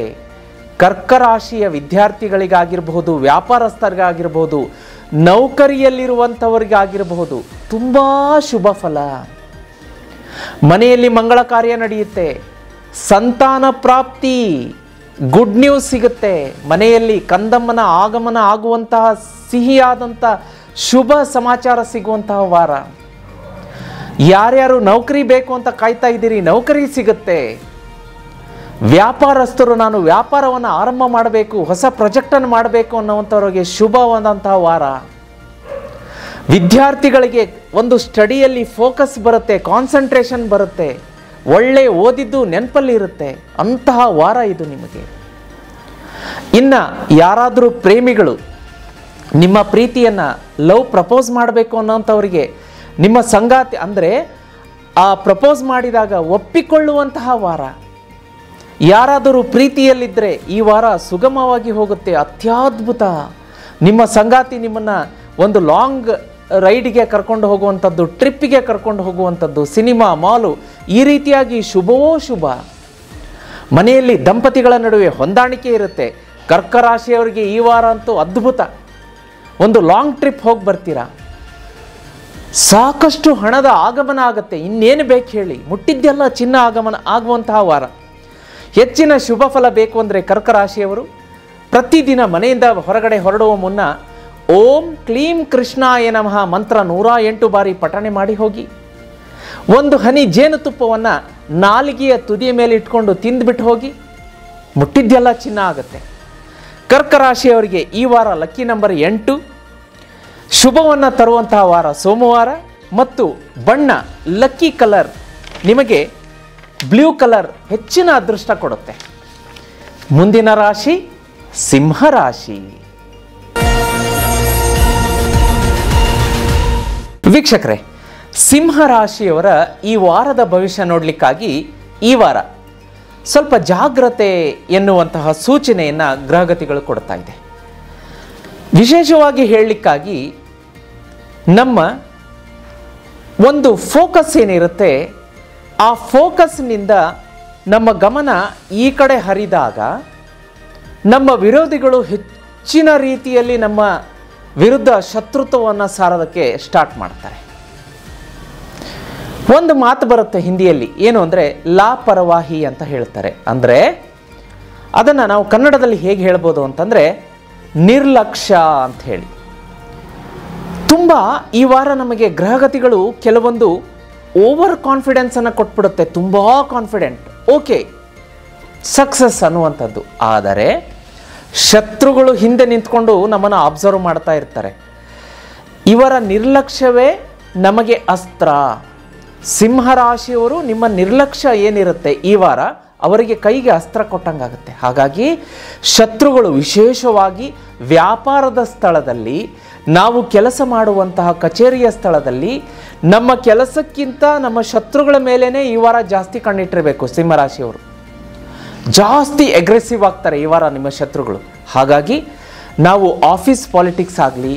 ಕರ್ಕರಾಶಿಯ ವಿದ್ಯಾರ್ಥಿಗಳಿಗಾಗಿರಬಹುದು, ವ್ಯಾಪಾರಸ್ಥರಿಗಾಗಿರಬಹುದು, ನೌಕರಿಯಲ್ಲಿರುವಂಥವರಿಗಾಗಿರಬಹುದು ತುಂಬ ಶುಭ ಫಲ. ಮನೆಯಲ್ಲಿ ಮಂಗಳ ಕಾರ್ಯ ನಡೆಯುತ್ತೆ, ಸಂತಾನ ಪ್ರಾಪ್ತಿ, ಗುಡ್ ನ್ಯೂಸ್ ಸಿಗುತ್ತೆ. ಮನೆಯಲ್ಲಿ ಕಂದಮ್ಮನ ಆಗಮನ ಆಗುವಂತಹ ಸಿಹಿಯಾದಂಥ ಶುಭ ಸಮಾಚಾರ ಸಿಗುವಂತಹ ವಾರ. ಯಾರ್ಯಾರು ನೌಕರಿ ಬೇಕು ಅಂತ ಕಾಯ್ತಾ ಇದ್ದೀರಿ, ನೌಕರಿ ಸಿಗುತ್ತೆ. ವ್ಯಾಪಾರಸ್ಥರು ನಾನು ವ್ಯಾಪಾರವನ್ನು ಆರಂಭ ಮಾಡಬೇಕು, ಹೊಸ ಪ್ರಾಜೆಕ್ಟನ್ನು ಮಾಡಬೇಕು ಅನ್ನುವಂಥವ್ರಿಗೆ ಶುಭವಾದಂತಹ ವಾರ. ವಿದ್ಯಾರ್ಥಿಗಳಿಗೆ ಒಂದು ಸ್ಟಡಿಯಲ್ಲಿ ಫೋಕಸ್ ಬರುತ್ತೆ, ಕಾನ್ಸಂಟ್ರೇಷನ್ ಬರುತ್ತೆ, ಒಳ್ಳೆ ಓದಿದ್ದು ನೆನಪಲ್ಲಿ ಇರುತ್ತೆ. ಅಂತಹ ವಾರ ಇದು ನಿಮಗೆ. ಇನ್ನು ಯಾರಾದರೂ ಪ್ರೇಮಿಗಳು ನಿಮ್ಮ ಪ್ರೀತಿಯನ್ನು ಲವ್ ಪ್ರಪೋಸ್ ಮಾಡಬೇಕು ಅನ್ನೋಂಥವ್ರಿಗೆ ನಿಮ್ಮ ಸಂಗಾತಿ ಅಂದರೆ ಆ ಪ್ರಪೋಸ್ ಮಾಡಿದಾಗ ಒಪ್ಪಿಕೊಳ್ಳುವಂತಹ ವಾರ. ಯಾರಾದರೂ ಪ್ರೀತಿಯಲ್ಲಿದ್ದರೆ ಈ ವಾರ ಸುಗಮವಾಗಿ ಹೋಗುತ್ತೆ, ಅತ್ಯದ್ಭುತ. ನಿಮ್ಮ ಸಂಗಾತಿ ನಿಮ್ಮನ್ನು ಒಂದು ಲಾಂಗ್ ರೈಡ್ಗೆ ಕರ್ಕೊಂಡು ಹೋಗುವಂಥದ್ದು, ಟ್ರಿಪ್ಪಿಗೆ ಕರ್ಕೊಂಡು ಹೋಗುವಂಥದ್ದು, ಸಿನಿಮಾ, ಮಾಲು, ಈ ರೀತಿಯಾಗಿ ಶುಭವೋ ಶುಭ. ಮನೆಯಲ್ಲಿ ದಂಪತಿಗಳ ನಡುವೆ ಹೊಂದಾಣಿಕೆ ಇರುತ್ತೆ. ಕರ್ಕರಾಶಿಯವರಿಗೆ ಈ ವಾರ ಅಂತೂ ಅದ್ಭುತ. ಒಂದು ಲಾಂಗ್ ಟ್ರಿಪ್ ಹೋಗಿ ಬರ್ತೀರಾ, ಸಾಕಷ್ಟು ಹಣದ ಆಗಮನ ಆಗುತ್ತೆ. ಇನ್ನೇನು ಬೇಕು ಹೇಳಿ, ಮುಟ್ಟಿದ್ದೆಲ್ಲ ಚಿನ್ನ ಆಗಮನ ಆಗುವಂತಹ ವಾರ. ಹೆಚ್ಚಿನ ಶುಭ ಫಲ ಬೇಕು ಅಂದರೆ ಕರ್ಕರಾಶಿಯವರು ಪ್ರತಿದಿನ ಮನೆಯಿಂದ ಹೊರಗಡೆ ಹೊರಡುವ ಮುನ್ನ ಓಂ ಕ್ಲೀಂ ಕೃಷ್ಣಾಯ ನಮಃ ಮಂತ್ರ 108 ಬಾರಿ ಪಠಣೆ ಮಾಡಿ ಹೋಗಿ. ಒಂದು ಹನಿ ಜೇನುತುಪ್ಪವನ್ನು ನಾಲಿಗೆಯ ತುದಿಯ ಮೇಲೆ ಇಟ್ಕೊಂಡು ತಿಂದುಬಿಟ್ಟು ಹೋಗಿ. ಮುಟ್ಟಿದ್ದೆಲ್ಲ ಚಿನ್ನ ಆಗುತ್ತೆ. ಕರ್ಕರಾಶಿಯವರಿಗೆ ಈ ವಾರ ಲಕ್ಕಿ ನಂಬರ್ 8, ಶುಭವನ್ನು ತರುವಂತಹ ವಾರ ಸೋಮವಾರ. ಮತ್ತು ಬಣ್ಣ ಲಕ್ಕಿ ಕಲರ್ ನಿಮಗೆ ಬ್ಲೂ ಕಲರ್ ಹೆಚ್ಚಿನ ಅದೃಷ್ಟ ಕೊಡುತ್ತೆ. ಮುಂದಿನ ರಾಶಿ ಸಿಂಹರಾಶಿ. ವೀಕ್ಷಕರೇ, ಸಿಂಹರಾಶಿಯವರ ಈ ವಾರದ ಭವಿಷ್ಯ ನೋಡಲಿಕ್ಕಾಗಿ ಈ ವಾರ ಸ್ವಲ್ಪ ಜಾಗ್ರತೆ ಎನ್ನುವಂತಹ ಸೂಚನೆಯನ್ನು ಗ್ರಹಗತಿಗಳು ಕೊಡ್ತಾ ಇದೆ. ವಿಶೇಷವಾಗಿ ಹೇಳಲಿಕ್ಕಾಗಿ ನಮ್ಮ ಒಂದು ಫೋಕಸ್ ಏನಿರುತ್ತೆ, ಆ ಫೋಕಸ್ನಿಂದ ನಮ್ಮ ಗಮನ ಈ ಕಡೆ ಹರಿದಾಗ ನಮ್ಮ ವಿರೋಧಿಗಳು ಹೆಚ್ಚಿನ ರೀತಿಯಲ್ಲಿ ನಮ್ಮ ವಿರುದ್ಧ ಶತ್ರುತ್ವವನ್ನು ಸಾರೋದಕ್ಕೆ ಸ್ಟಾರ್ಟ್ ಮಾಡ್ತಾರೆ. ಒಂದು ಮಾತು ಬರುತ್ತೆ ಹಿಂದಿಯಲ್ಲಿ, ಏನು ಅಂದರೆ ಲಾಪರವಾಹಿ ಅಂತ ಹೇಳ್ತಾರೆ. ಅಂದರೆ ಅದನ್ನು ನಾವು ಕನ್ನಡದಲ್ಲಿ ಹೇಗೆ ಹೇಳ್ಬೋದು ಅಂತಂದರೆ ನಿರ್ಲಕ್ಷ್ಯ ಅಂತ ಹೇಳಿ. ತುಂಬ ಈ ವಾರ ನಮಗೆ ಗ್ರಹಗತಿಗಳು ಕೆಲವೊಂದು ಓವರ್ ಕಾನ್ಫಿಡೆನ್ಸನ್ನು ಕೊಟ್ಬಿಡುತ್ತೆ. ತುಂಬ ಕಾನ್ಫಿಡೆಂಟ್, ಓಕೆ ಸಕ್ಸಸ್ ಅನ್ನುವಂಥದ್ದು. ಆದರೆ ಶತ್ರುಗಳು ಹಿಂದೆ ನಿಂತ್ಕೊಂಡು ನಮ್ಮನ್ನು ಅಬ್ಸರ್ವ್ ಮಾಡ್ತಾ ಇರ್ತಾರೆ. ಇವರ ನಿರ್ಲಕ್ಷ್ಯವೇ ನಮಗೆ ಅಸ್ತ್ರ. ಸಿಂಹರಾಶಿಯವರು ನಿಮ್ಮ ನಿರ್ಲಕ್ಷ್ಯ ಏನಿರುತ್ತೆ ಈ ವಾರ ಅವರಿಗೆ ಕೈಗೆ ಅಸ್ತ್ರ ಕೊಟ್ಟಂಗಾಗುತ್ತೆ. ಹಾಗಾಗಿ ಶತ್ರುಗಳು ವಿಶೇಷವಾಗಿ ವ್ಯಾಪಾರದ ಸ್ಥಳದಲ್ಲಿ, ನಾವು ಕೆಲಸ ಮಾಡುವಂತಹ ಕಚೇರಿಯ ಸ್ಥಳದಲ್ಲಿ ನಮ್ಮ ಕೆಲಸಕ್ಕಿಂತ ನಮ್ಮ ಶತ್ರುಗಳ ಮೇಲೇ ಈ ವಾರ ಜಾಸ್ತಿ ಕಣ್ಣಿಟ್ಟಿರಬೇಕು. ಸಿಂಹರಾಶಿಯವರು ಜಾಸ್ತಿ ಅಗ್ರೆಸಿವ್ ಆಗ್ತಾರೆ ಈ ವಾರ ನಿಮ್ಮ ಶತ್ರುಗಳು. ಹಾಗಾಗಿ ನಾವು ಆಫೀಸ್ ಪಾಲಿಟಿಕ್ಸ್ ಆಗಲಿ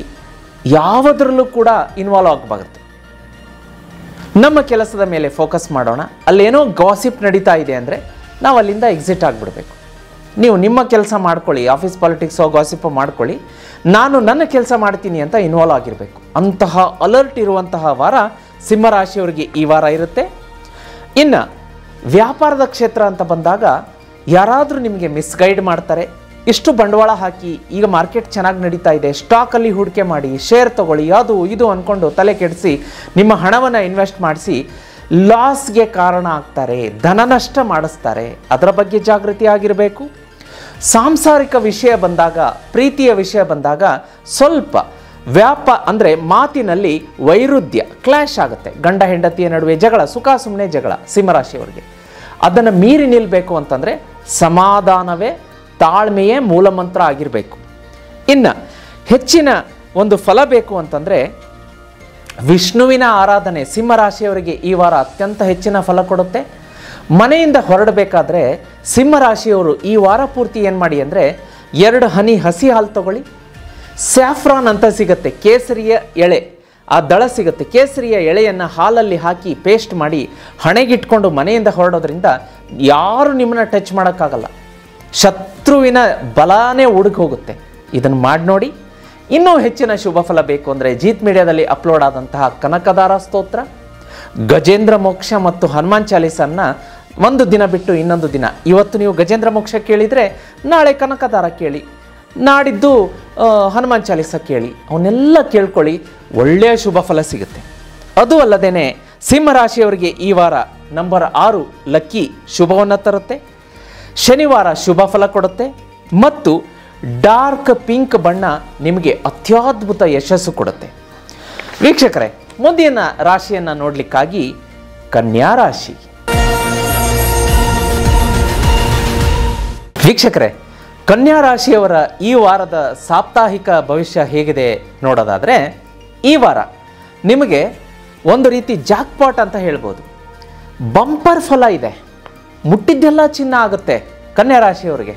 ಯಾವುದರಲ್ಲೂ ಕೂಡ ಇನ್ವಾಲ್ವ್ ಆಗಬಾರ್ದು. ನಮ್ಮ ಕೆಲಸದ ಮೇಲೆ ಫೋಕಸ್ ಮಾಡೋಣ. ಅಲ್ಲೇನೋ ಗಾಸಿಪ್ ನಡೀತಾ ಇದೆ ಅಂದರೆ ನಾವು ಅಲ್ಲಿಂದ ಎಕ್ಸಿಟ್ ಆಗಿಬಿಡ್ಬೇಕು. ನೀವು ನಿಮ್ಮ ಕೆಲಸ ಮಾಡ್ಕೊಳ್ಳಿ, ಆಫೀಸ್ ಪಾಲಿಟಿಕ್ಸೋ ಗಾಸಿಪೋ ಮಾಡ್ಕೊಳ್ಳಿ, ನಾನು ನನ್ನ ಕೆಲಸ ಮಾಡ್ತೀನಿ ಅಂತ ಇನ್ವಾಲ್ವ್ ಆಗಿರಬೇಕು. ಅಂತಹ ಅಲರ್ಟ್ ಇರುವಂತಹ ವಾರ ಸಿಂಹರಾಶಿಯವರಿಗೆ ಈ ವಾರ ಇರುತ್ತೆ. ಇನ್ನು ವ್ಯಾಪಾರದ ಕ್ಷೇತ್ರ ಅಂತ ಬಂದಾಗ ಯಾರಾದರೂ ನಿಮಗೆ ಮಿಸ್ಗೈಡ್ ಮಾಡ್ತಾರೆ. ಇಷ್ಟು ಬಂಡವಾಳ ಹಾಕಿ, ಈಗ ಮಾರ್ಕೆಟ್ ಚೆನ್ನಾಗಿ ನಡೀತಾ ಇದೆ, ಸ್ಟಾಕಲ್ಲಿ ಹೂಡಿಕೆ ಮಾಡಿ, ಶೇರ್ ತಗೊಳ್ಳಿ, ಅದು ಇದು ಅಂದ್ಕೊಂಡು ತಲೆ ಕೆಡಿಸಿ ನಿಮ್ಮ ಹಣವನ್ನು ಇನ್ವೆಸ್ಟ್ ಮಾಡಿಸಿ ಲಾಸ್ಗೆ ಕಾರಣ ಆಗ್ತಾರೆ, ಧನ ನಷ್ಟ ಮಾಡಿಸ್ತಾರೆ. ಅದರ ಬಗ್ಗೆ ಜಾಗೃತಿ ಆಗಿರಬೇಕು. ಸಾಂಸಾರಿಕ ವಿಷಯ ಬಂದಾಗ, ಪ್ರೀತಿಯ ವಿಷಯ ಬಂದಾಗ ಸ್ವಲ್ಪ ಅಂದರೆ ಮಾತಿನಲ್ಲಿ ವೈರುಧ್ಯ, ಕ್ಲಾಶ್ ಆಗುತ್ತೆ. ಗಂಡ ಹೆಂಡತಿಯ ನಡುವೆ ಜಗಳ, ಸುಖ ಸುಮ್ಮನೆ ಜಗಳ. ಸಿಂಹರಾಶಿಯವರಿಗೆ ಅದನ್ನು ಮೀರಿ ನಿಲ್ಲಬೇಕು ಅಂತಂದರೆ ಸಮಾಧಾನವೇ, ತಾಳ್ಮೆಯೇ ಮೂಲಮಂತ್ರ ಆಗಿರಬೇಕು. ಇನ್ನು ಹೆಚ್ಚಿನ ಒಂದು ಫಲ ಬೇಕು ಅಂತಂದರೆ ವಿಷ್ಣುವಿನ ಆರಾಧನೆ ಸಿಂಹರಾಶಿಯವರಿಗೆ ಈ ವಾರ ಅತ್ಯಂತ ಹೆಚ್ಚಿನ ಫಲ ಕೊಡುತ್ತೆ. ಮನೆಯಿಂದ ಹೊರಡಬೇಕಾದ್ರೆ ಸಿಂಹರಾಶಿಯವರು ಈ ವಾರ ಪೂರ್ತಿ ಏನು ಮಾಡಿ ಅಂದರೆ 2 ಹನಿ ಹಸಿ ಹಾಲು ತಗೊಳ್ಳಿ. ಸ್ಯಾಫ್ರಾನ್ ಅಂತ ಸಿಗುತ್ತೆ, ಕೇಸರಿಯ ಎಳೆ, ಆ ದಳ ಸಿಗುತ್ತೆ. ಕೇಸರಿಯ ಎಳೆಯನ್ನು ಹಾಲಲ್ಲಿ ಹಾಕಿ ಪೇಸ್ಟ್ ಮಾಡಿ ಹಣೆಗಿಟ್ಕೊಂಡು ಮನೆಯಿಂದ ಹೊರಡೋದ್ರಿಂದ ಯಾರು ನಿಮ್ಮನ್ನು ಟಚ್ ಮಾಡೋಕ್ಕಾಗಲ್ಲ. ಶತ್ರುವಿನ ಬಲಾನೇ ಹುಡುಗಿ ಹೋಗುತ್ತೆ. ಇದನ್ನು ಮಾಡಿ ನೋಡಿ. ಇನ್ನೂ ಹೆಚ್ಚಿನ ಶುಭ ಫಲ ಬೇಕು ಅಂದರೆ ಜೀತ್ ಮೀಡಿಯಾದಲ್ಲಿ ಅಪ್ಲೋಡ್ ಆದಂತಹ ಕನಕದಾರ ಸ್ತೋತ್ರ, ಗಜೇಂದ್ರ ಮೋಕ್ಷ ಮತ್ತು ಹನುಮಾನ್ ಚಾಲೀಸನ್ನ ಒಂದು ದಿನ ಬಿಟ್ಟು ಇನ್ನೊಂದು ದಿನ, ಇವತ್ತು ನೀವು ಗಜೇಂದ್ರ ಮೋಕ್ಷ ಕೇಳಿದರೆ ನಾಳೆ ಕನಕದಾರ ಕೇಳಿ, ನಾಡಿದ್ದು ಹನುಮಾನ್ ಚಾಲೀಸ ಕೇಳಿ, ಅವನ್ನೆಲ್ಲ ಕೇಳ್ಕೊಳ್ಳಿ, ಒಳ್ಳೆಯ ಶುಭ ಫಲ ಸಿಗುತ್ತೆ. ಅದು ಅಲ್ಲದೇ ಸಿಂಹರಾಶಿಯವರಿಗೆ ಈ ವಾರ ನಂಬರ್ 6 ಲಕ್ಕಿ ಶುಭವನ್ನು ತರುತ್ತೆ, ಶನಿವಾರ ಶುಭ ಫಲ ಕೊಡುತ್ತೆ ಮತ್ತು ಡಾರ್ಕ್ ಪಿಂಕ್ ಬಣ್ಣ ನಿಮಗೆ ಅತ್ಯದ್ಭುತ ಯಶಸ್ಸು ಕೊಡುತ್ತೆ. ವೀಕ್ಷಕರೇ, ಮುಂದಿನ ರಾಶಿಯನ್ನು ನೋಡಲಿಕ್ಕಾಗಿ ಕನ್ಯಾ ರಾಶಿ. ವೀಕ್ಷಕರೇ, ಕನ್ಯಾ ರಾಶಿಯವರ ಈ ವಾರದ ಸಾಪ್ತಾಹಿಕ ಭವಿಷ್ಯ ಹೇಗಿದೆ ನೋಡೋದಾದರೆ, ಈ ವಾರ ನಿಮಗೆ ಒಂದು ರೀತಿ ಜಾಕ್ಪಾಟ್ ಅಂತ ಹೇಳ್ಬೋದು. ಬಂಪರ್ ಫಲ ಇದೆ, ಮುಟ್ಟಿದ್ದೆಲ್ಲ ಚಿನ್ನ ಆಗುತ್ತೆ ಕನ್ಯಾ ರಾಶಿಯವರಿಗೆ.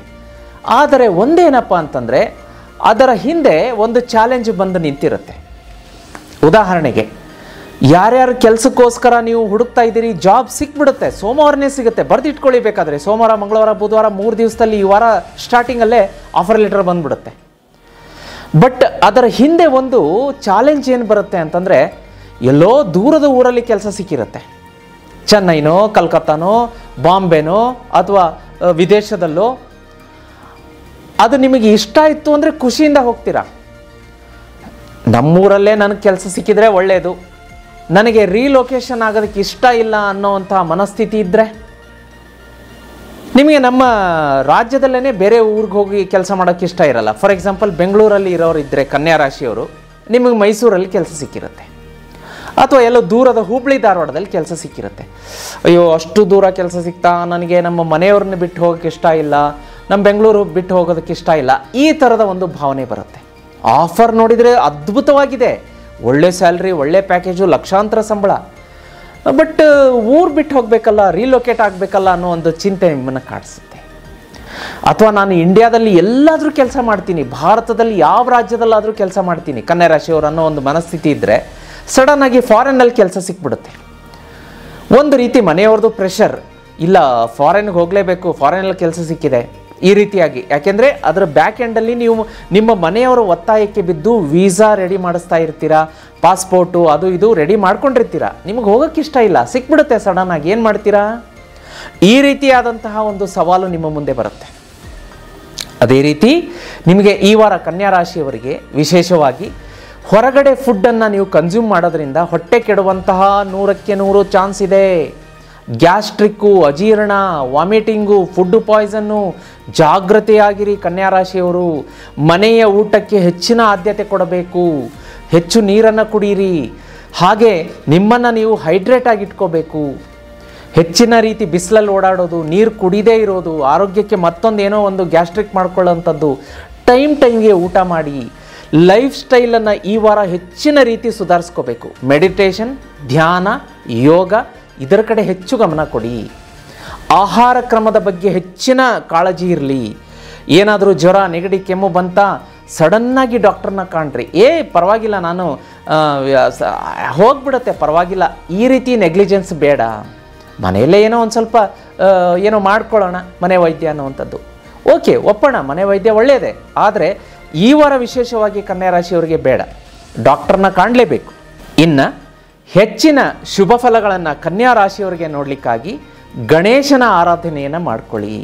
ಆದರೆ ಒಂದೇನಪ್ಪ ಅಂತಂದರೆ ಅದರ ಹಿಂದೆ ಒಂದು ಚಾಲೆಂಜ್ ಬಂದು ನಿಂತಿರುತ್ತೆ. ಉದಾಹರಣೆಗೆ, ಯಾರ್ಯಾರು ಕೆಲಸಕ್ಕೋಸ್ಕರ ನೀವು ಹುಡುಕ್ತಾ ಇದ್ದೀರಿ, ಜಾಬ್ ಸಿಕ್ಬಿಡುತ್ತೆ, ಸೋಮವಾರನೇ ಸಿಗುತ್ತೆ, ಬರೆದಿಟ್ಕೊಳ್ಳಿ. ಬೇಕಾದರೆ ಸೋಮವಾರ, ಮಂಗಳವಾರ, ಬುಧವಾರ 3 ದಿವಸದಲ್ಲಿ ಈ ವಾರ ಸ್ಟಾರ್ಟಿಂಗಲ್ಲೇ ಆಫರ್ ಲೆಟರ್ ಬಂದ್ಬಿಡುತ್ತೆ. ಬಟ್ ಅದರ ಹಿಂದೆ ಒಂದು ಚಾಲೆಂಜ್ ಏನು ಬರುತ್ತೆ ಅಂತಂದರೆ, ಎಲ್ಲೋ ದೂರದ ಊರಲ್ಲಿ ಕೆಲಸ ಸಿಕ್ಕಿರುತ್ತೆ, ಚೆನ್ನೈನೋ, ಕಲ್ಕತ್ತಾನೋ, ಬಾಂಬೆನೋ ಅಥವಾ ವಿದೇಶದಲ್ಲೋ. ಅದು ನಿಮಗೆ ಇಷ್ಟ ಇತ್ತು ಅಂದರೆ ಖುಷಿಯಿಂದ ಹೋಗ್ತೀರಾ. ನಮ್ಮೂರಲ್ಲೇ ನನಗೆ ಕೆಲಸ ಸಿಕ್ಕಿದ್ರೆ ಒಳ್ಳೆಯದು, ನನಗೆ ರೀಲೊಕೇಶನ್ ಆಗೋದಕ್ಕೆ ಇಷ್ಟ ಇಲ್ಲ ಅನ್ನೋವಂಥ ಮನಸ್ಥಿತಿ ಇದ್ದರೆ, ನಿಮಗೆ ನಮ್ಮ ರಾಜ್ಯದಲ್ಲೇ ಬೇರೆ ಊರಿಗೆ ಹೋಗಿ ಕೆಲಸ ಮಾಡೋಕ್ಕೆ ಇಷ್ಟ ಇರಲ್ಲ. ಫಾರ್ ಎಕ್ಸಾಂಪಲ್, ಬೆಂಗಳೂರಲ್ಲಿ ಇರೋರು ಇದ್ದರೆ ಕನ್ಯಾ ರಾಶಿಯವರು, ನಿಮಗೆ ಮೈಸೂರಲ್ಲಿ ಕೆಲಸ ಸಿಕ್ಕಿರುತ್ತೆ, ಅಥವಾ ಎಲ್ಲೋ ದೂರದ ಹುಬ್ಳಿ ಧಾರವಾಡದಲ್ಲಿ ಕೆಲಸ ಸಿಕ್ಕಿರುತ್ತೆ. ಅಯ್ಯೋ, ಅಷ್ಟು ದೂರ ಕೆಲಸ ಸಿಗ್ತಾ, ನನಗೆ ನಮ್ಮ ಮನೆಯವ್ರನ್ನ ಬಿಟ್ಟು ಹೋಗೋಕ್ಕೆ ಇಷ್ಟ ಇಲ್ಲ, ನಮ್ಮ ಬೆಂಗಳೂರು ಬಿಟ್ಟು ಹೋಗೋದಕ್ಕೆ ಇಷ್ಟ ಇಲ್ಲ, ಈ ಥರದ ಒಂದು ಭಾವನೆ ಬರುತ್ತೆ. ಆಫರ್ ನೋಡಿದರೆ ಅದ್ಭುತವಾಗಿದೆ, ಒಳ್ಳೆ ಸ್ಯಾಲ್ರಿ, ಒಳ್ಳೆ ಪ್ಯಾಕೇಜು, ಲಕ್ಷಾಂತರ ಸಂಬಳ. ಬಟ್ ಊರು ಬಿಟ್ಟು ಹೋಗಬೇಕಲ್ಲ, ರೀಲೊಕೇಟ್ ಆಗಬೇಕಲ್ಲ ಅನ್ನೋ ಒಂದು ಚಿಂತೆ ನಿಮ್ಮನ್ನು ಕಾಡಿಸುತ್ತೆ. ಅಥವಾ ನಾನು ಇಂಡಿಯಾದಲ್ಲಿ ಎಲ್ಲಾದರೂ ಕೆಲಸ ಮಾಡ್ತೀನಿ, ಭಾರತದಲ್ಲಿ ಯಾವ ರಾಜ್ಯದಲ್ಲಾದರೂ ಕೆಲಸ ಮಾಡ್ತೀನಿ ಕನ್ಯಾ ರಾಶಿಯವರು ಅನ್ನೋ ಒಂದು ಮನಸ್ಥಿತಿ ಇದ್ದರೆ, ಸಡನ್ನಾಗಿ ಫಾರಿನ್ನಲ್ಲಿ ಕೆಲಸ ಸಿಕ್ಬಿಡುತ್ತೆ. ಒಂದು ರೀತಿ ಮನೆಯವ್ರದ್ದು ಪ್ರೆಷರ್, ಇಲ್ಲ ಫಾರಿನ್ಗೆ ಹೋಗಲೇಬೇಕು, ಫಾರಿನಲ್ಲಿ ಕೆಲಸ ಸಿಕ್ಕಿದೆ, ಈ ರೀತಿಯಾಗಿ. ಯಾಕೆಂದರೆ ಅದರ ಬ್ಯಾಕ್ ಎಂಡಲ್ಲಿ ನೀವು ನಿಮ್ಮ ಮನೆಯವರ ಒತ್ತಾಯಕ್ಕೆ ಬಿದ್ದು ವೀಸಾ ರೆಡಿ ಮಾಡಿಸ್ತಾ ಇರ್ತೀರಾ, ಪಾಸ್ಪೋರ್ಟು ಅದು ಇದು ರೆಡಿ ಮಾಡ್ಕೊಂಡಿರ್ತೀರಾ, ನಿಮಗೆ ಹೋಗೋಕ್ಕೆ ಇಷ್ಟ ಇಲ್ಲ, ಸಿಕ್ಬಿಡುತ್ತೆ ಸಡನ್ನಾಗಿ, ಏನು ಮಾಡ್ತೀರಾ? ಈ ರೀತಿಯಾದಂತಹ ಒಂದು ಸವಾಲು ನಿಮ್ಮ ಮುಂದೆ ಬರುತ್ತೆ. ಅದೇ ರೀತಿ ನಿಮಗೆ ಈ ವಾರ ಕನ್ಯಾ ರಾಶಿಯವರಿಗೆ ವಿಶೇಷವಾಗಿ ಹೊರಗಡೆ ಫುಡ್ಡನ್ನು ನೀವು ಕನ್ಸ್ಯೂಮ್ ಮಾಡೋದ್ರಿಂದ ಹೊಟ್ಟೆ ಕೆಡುವಂತಹ 100ಕ್ಕೆ 100 ಚಾನ್ಸ್ ಇದೆ. ಗ್ಯಾಸ್ಟ್ರಿಕ್ಕು, ಅಜೀರ್ಣ, ವಾಮಿಟಿಂಗು, ಫುಡ್ ಪಾಯ್ಸನ್ನು. ಜಾಗ್ರತೆಯಾಗಿರಿ ಕನ್ಯಾ ರಾಶಿಯವರು. ಮನೆಯ ಊಟಕ್ಕೆ ಹೆಚ್ಚಿನ ಆದ್ಯತೆ ಕೊಡಬೇಕು, ಹೆಚ್ಚು ನೀರನ್ನು ಕುಡೀರಿ, ಹಾಗೆ ನಿಮ್ಮನ್ನು ನೀವು ಹೈಡ್ರೇಟ್ ಆಗಿ ಇಟ್ಕೋಬೇಕು. ಹೆಚ್ಚಿನ ರೀತಿ ಬಿಸಿಲಲ್ಲಿ ಓಡಾಡೋದು, ನೀರು ಕುಡಿದೇ ಇರೋದು, ಆರೋಗ್ಯಕ್ಕೆ ಮತ್ತೊಂದೇನೋ ಒಂದು ಗ್ಯಾಸ್ಟ್ರಿಕ್ ಮಾಡ್ಕೊಳ್ಳೋಂಥದ್ದು, ಟೈಮ್ಗೆ ಊಟ ಮಾಡಿ. ಲೈಫ್ ಸ್ಟೈಲನ್ನು ಈ ವಾರ ಹೆಚ್ಚಿನ ರೀತಿ ಸುಧಾರಿಸ್ಕೋಬೇಕು. ಮೆಡಿಟೇಷನ್, ಧ್ಯಾನ, ಯೋಗ ಇದರ ಕಡೆ ಹೆಚ್ಚು ಗಮನ ಕೊಡಿ. ಆಹಾರ ಕ್ರಮದ ಬಗ್ಗೆ ಹೆಚ್ಚಿನ ಕಾಳಜಿ ಇರಲಿ. ಏನಾದರೂ ಜ್ವರ, ನೆಗಡಿ, ಕೆಮ್ಮು ಬಂತ ಸಡನ್ನಾಗಿ ಡಾಕ್ಟರ್ನ ಕಾಣ್ರಿ. ಪರವಾಗಿಲ್ಲ, ನಾನು ಹೋಗ್ಬಿಡುತ್ತೆ, ಪರವಾಗಿಲ್ಲ, ಈ ರೀತಿ ನೆಗ್ಲಿಜೆನ್ಸ್ ಬೇಡ. ಮನೆಯಲ್ಲೇ ಏನೋ ಒಂದು ಸ್ವಲ್ಪ ಏನೋ ಮಾಡ್ಕೊಳ್ಳೋಣ, ಮನೆ ವೈದ್ಯ ಅನ್ನುವಂಥದ್ದು ಓಕೆ, ಒಪ್ಪೋಣ, ಮನೆ ವೈದ್ಯ ಒಳ್ಳೆಯದೇ. ಆದರೆ ಈ ವಾರ ವಿಶೇಷವಾಗಿ ಕನ್ಯಾ ರಾಶಿಯವರಿಗೆ ಬೇಡ, ಡಾಕ್ಟರ್ನ ಕಾಣಲೇಬೇಕು. ಇನ್ನು ಹೆಚ್ಚಿನ ಶುಭ ಫಲಗಳನ್ನು ಕನ್ಯಾ ರಾಶಿಯವರಿಗೆ ನೋಡಲಿಕ್ಕಾಗಿ ಗಣೇಶನ ಆರಾಧನೆಯನ್ನು ಮಾಡ್ಕೊಳ್ಳಿ.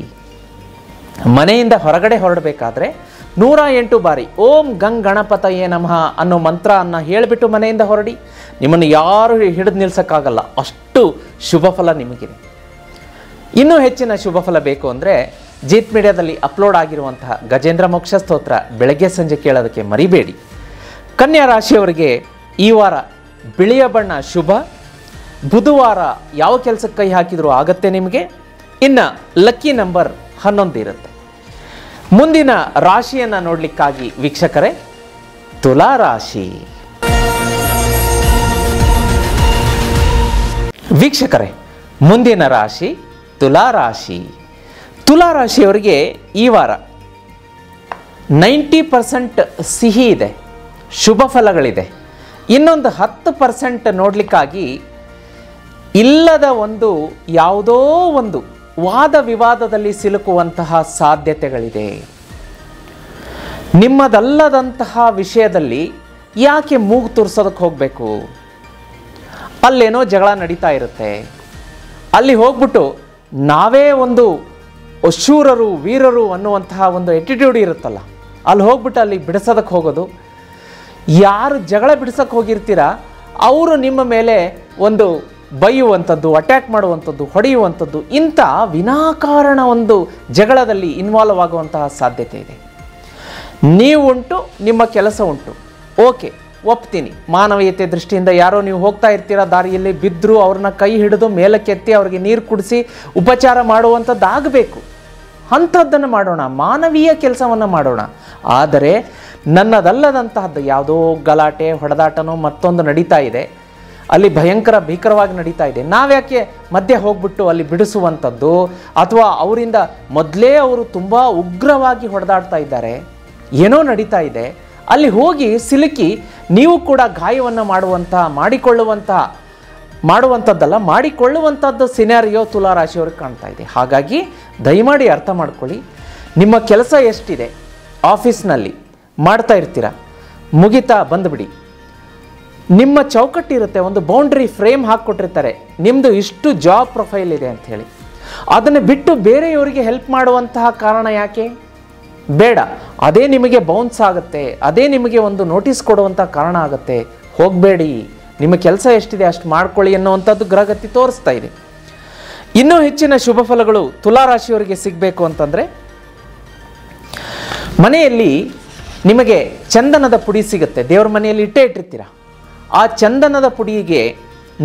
ಮನೆಯಿಂದ ಹೊರಗಡೆ ಹೊರಡಬೇಕಾದ್ರೆ 108 ಬಾರಿ ಓಂ ಗಂಗ್ ಗಣಪತಯೇ ನಮಃ ಅನ್ನೋ ಮಂತ್ರವನ್ನು ಹೇಳಿಬಿಟ್ಟು ಮನೆಯಿಂದ ಹೊರಡಿ. ನಿಮ್ಮನ್ನು ಯಾರು ಹಿಡಿದು ನಿಲ್ಸೋಕ್ಕಾಗಲ್ಲ, ಅಷ್ಟು ಶುಭ ಫಲ ನಿಮಗಿದೆ. ಇನ್ನೂ ಹೆಚ್ಚಿನ ಶುಭ ಫಲ ಬೇಕು ಅಂದರೆ ಜೀತ್ ಮೀಡಿಯಾದಲ್ಲಿ ಅಪ್ಲೋಡ್ ಆಗಿರುವಂತಹ ಗಜೇಂದ್ರ ಮೋಕ್ಷ ಸ್ತೋತ್ರ ಬೆಳಗ್ಗೆ ಸಂಜೆ ಕೇಳೋದಕ್ಕೆ ಮರಿಬೇಡಿ. ಕನ್ಯಾ ರಾಶಿಯವರಿಗೆ ಈ ವಾರ ಬಿಳಿಯ ಬಣ್ಣ ಶುಭ. ಬುಧವಾರ ಯಾವ ಕೆಲಸಕ್ಕೆ ಕೈ ಹಾಕಿದರೂ ಆಗತ್ತೆ ನಿಮಗೆ. ಇನ್ನು ಲಕ್ಕಿ ನಂಬರ್ 11 ಇರುತ್ತೆ. ಮುಂದಿನ ರಾಶಿಯನ್ನು ನೋಡಲಿಕ್ಕಾಗಿ ವೀಕ್ಷಕರೇ, ತುಲಾ ರಾಶಿ. ವೀಕ್ಷಕರೇ, ಮುಂದಿನ ರಾಶಿ ತುಲಾ ರಾಶಿ. ತುಲಾ ರಾಶಿಯವರಿಗೆ ಈ ವಾರ 90% ಸಿಹಿ ಇದೆ, ಶುಭ ಫಲಗಳಿದೆ. ಇನ್ನೊಂದು 10% ನೋಡಲಿಕ್ಕಾಗಿ ಇಲ್ಲದ ಒಂದು ಯಾವುದೋ ಒಂದು ವಾದ ವಿವಾದದಲ್ಲಿ ಸಿಲುಕುವಂತಹ ಸಾಧ್ಯತೆಗಳಿದೆ. ನಿಮ್ಮದಲ್ಲದಂತಹ ವಿಷಯದಲ್ಲಿ ಯಾಕೆ ಮೂಗು ತುರ್ಸೋದಕ್ಕೆ ಹೋಗಬೇಕು? ಅಲ್ಲೇನೋ ಜಗಳ ನಡೀತಾ ಇರುತ್ತೆ, ಅಲ್ಲಿ ಹೋಗ್ಬಿಟ್ಟು ನಾವೇ ಒಂದು ಶೂರರು ವೀರರು ಅನ್ನುವಂತಹ ಒಂದು ಎಟಿಟ್ಯೂಡ್ ಇರುತ್ತಲ್ಲ, ಅಲ್ಲಿ ಹೋಗ್ಬಿಟ್ಟು ಅಲ್ಲಿ ಬಿಡಿಸೋದಕ್ಕೆ ಹೋಗೋದು. ಯಾರು ಜಗಳ ಬಿಡಿಸೋಕ್ಕೆ ಹೋಗಿರ್ತೀರ ಅವರು ನಿಮ್ಮ ಮೇಲೆ ಒಂದು ಬೈಯುವಂಥದ್ದು, ಅಟ್ಯಾಕ್ ಮಾಡುವಂಥದ್ದು, ಹೊಡೆಯುವಂಥದ್ದು, ಇಂಥ ವಿನಾಕಾರಣ ಒಂದು ಜಗಳದಲ್ಲಿ ಇನ್ವಾಲ್ವ್ ಆಗುವಂತಹ ಸಾಧ್ಯತೆ ಇದೆ. ನೀವು ಉಂಟು, ನಿಮ್ಮ ಕೆಲಸ ಉಂಟು, ಓಕೆ ಒಪ್ತೀನಿ. ಮಾನವೀಯತೆ ದೃಷ್ಟಿಯಿಂದ ಯಾರೋ ನೀವು ಹೋಗ್ತಾ ಇರ್ತೀರ, ದಾರಿಯಲ್ಲಿ ಬಿದ್ದರು, ಅವ್ರನ್ನ ಕೈ ಹಿಡಿದು ಮೇಲಕ್ಕೆತ್ತಿ ಅವ್ರಿಗೆ ನೀರು ಕುಡಿಸಿ ಉಪಚಾರ ಮಾಡುವಂಥದ್ದು ಆಗಬೇಕು. ಅಂಥದ್ದನ್ನು ಮಾಡೋಣ, ಮಾನವೀಯ ಕೆಲಸವನ್ನು ಮಾಡೋಣ. ಆದರೆ ನನ್ನದಲ್ಲದಂತಹದ್ದು ಯಾವುದೋ ಗಲಾಟೆ ಹೊಡೆದಾಟನೋ ಮತ್ತೊಂದು ನಡೀತಾ ಇದೆ, ಅಲ್ಲಿ ಭೀಕರವಾಗಿ ನಡೀತಾ ಇದೆ, ನಾವ್ಯಾಕೆ ಮಧ್ಯೆ ಹೋಗ್ಬಿಟ್ಟು ಅಲ್ಲಿ ಬಿಡಿಸುವಂಥದ್ದು? ಅಥವಾ ಅವರಿಂದ ಮೊದಲೇ ಅವರು ತುಂಬ ಉಗ್ರವಾಗಿ ಹೊಡೆದಾಡ್ತಾ ಇದ್ದಾರೆ, ಏನೋ ನಡೀತಾ ಇದೆ, ಅಲ್ಲಿ ಹೋಗಿ ಸಿಲುಕಿ ನೀವು ಕೂಡ ಗಾಯವನ್ನು ಮಾಡಿಕೊಳ್ಳುವಂಥದ್ದು ಸಿನಾರಿಯೋ ತುಲಾರಾಶಿಯವ್ರಿಗೆ ಕಾಣ್ತಾ ಇದೆ. ಹಾಗಾಗಿ ದಯಮಾಡಿ ಅರ್ಥ ಮಾಡ್ಕೊಳ್ಳಿ, ನಿಮ್ಮ ಕೆಲಸ ಎಷ್ಟಿದೆ ಆಫೀಸ್ನಲ್ಲಿ ಮಾಡ್ತಾ ಇರ್ತೀರ, ಮುಗಿತಾ ಬಂದುಬಿಡಿ. ನಿಮ್ಮ ಚೌಕಟ್ಟಿರುತ್ತೆ, ಒಂದು ಬೌಂಡ್ರಿ ಫ್ರೇಮ್ ಹಾಕ್ಕೊಟ್ಟಿರ್ತಾರೆ, ನಿಮ್ಮದು ಇಷ್ಟು ಜಾಬ್ ಪ್ರೊಫೈಲ್ ಇದೆ ಅಂತ ಹೇಳಿ. ಅದನ್ನು ಬಿಟ್ಟು ಬೇರೆಯವರಿಗೆ ಹೆಲ್ಪ್ ಮಾಡುವಂತಹ ಕಾರಣ ಯಾಕೆ? ಬೇಡ. ಅದೇ ನಿಮಗೆ ಬೌನ್ಸ್ ಆಗುತ್ತೆ, ಅದೇ ನಿಮಗೆ ಒಂದು ನೋಟಿಸ್ ಕೊಡುವಂಥ ಕಾರಣ ಆಗುತ್ತೆ. ಹೋಗಬೇಡಿ, ನಿಮ್ಮ ಕೆಲಸ ಎಷ್ಟಿದೆ ಅಷ್ಟು ಮಾಡ್ಕೊಳ್ಳಿ ಅನ್ನುವಂಥದ್ದು ಗ್ರಹಗತಿ ತೋರಿಸ್ತಾ ಇದೆ. ಇನ್ನೂ ಹೆಚ್ಚಿನ ಶುಭ ಫಲಗಳು ತುಲಾರಾಶಿಯವರಿಗೆ ಸಿಗಬೇಕು ಅಂತಂದರೆ, ಮನೆಯಲ್ಲಿ ನಿಮಗೆ ಚಂದನದ ಪುಡಿ ಸಿಗುತ್ತೆ, ದೇವ್ರ ಮನೆಯಲ್ಲಿ ಇಟ್ಟಿರ್ತೀರ. ಆ ಚಂದನದ ಪುಡಿಗೆ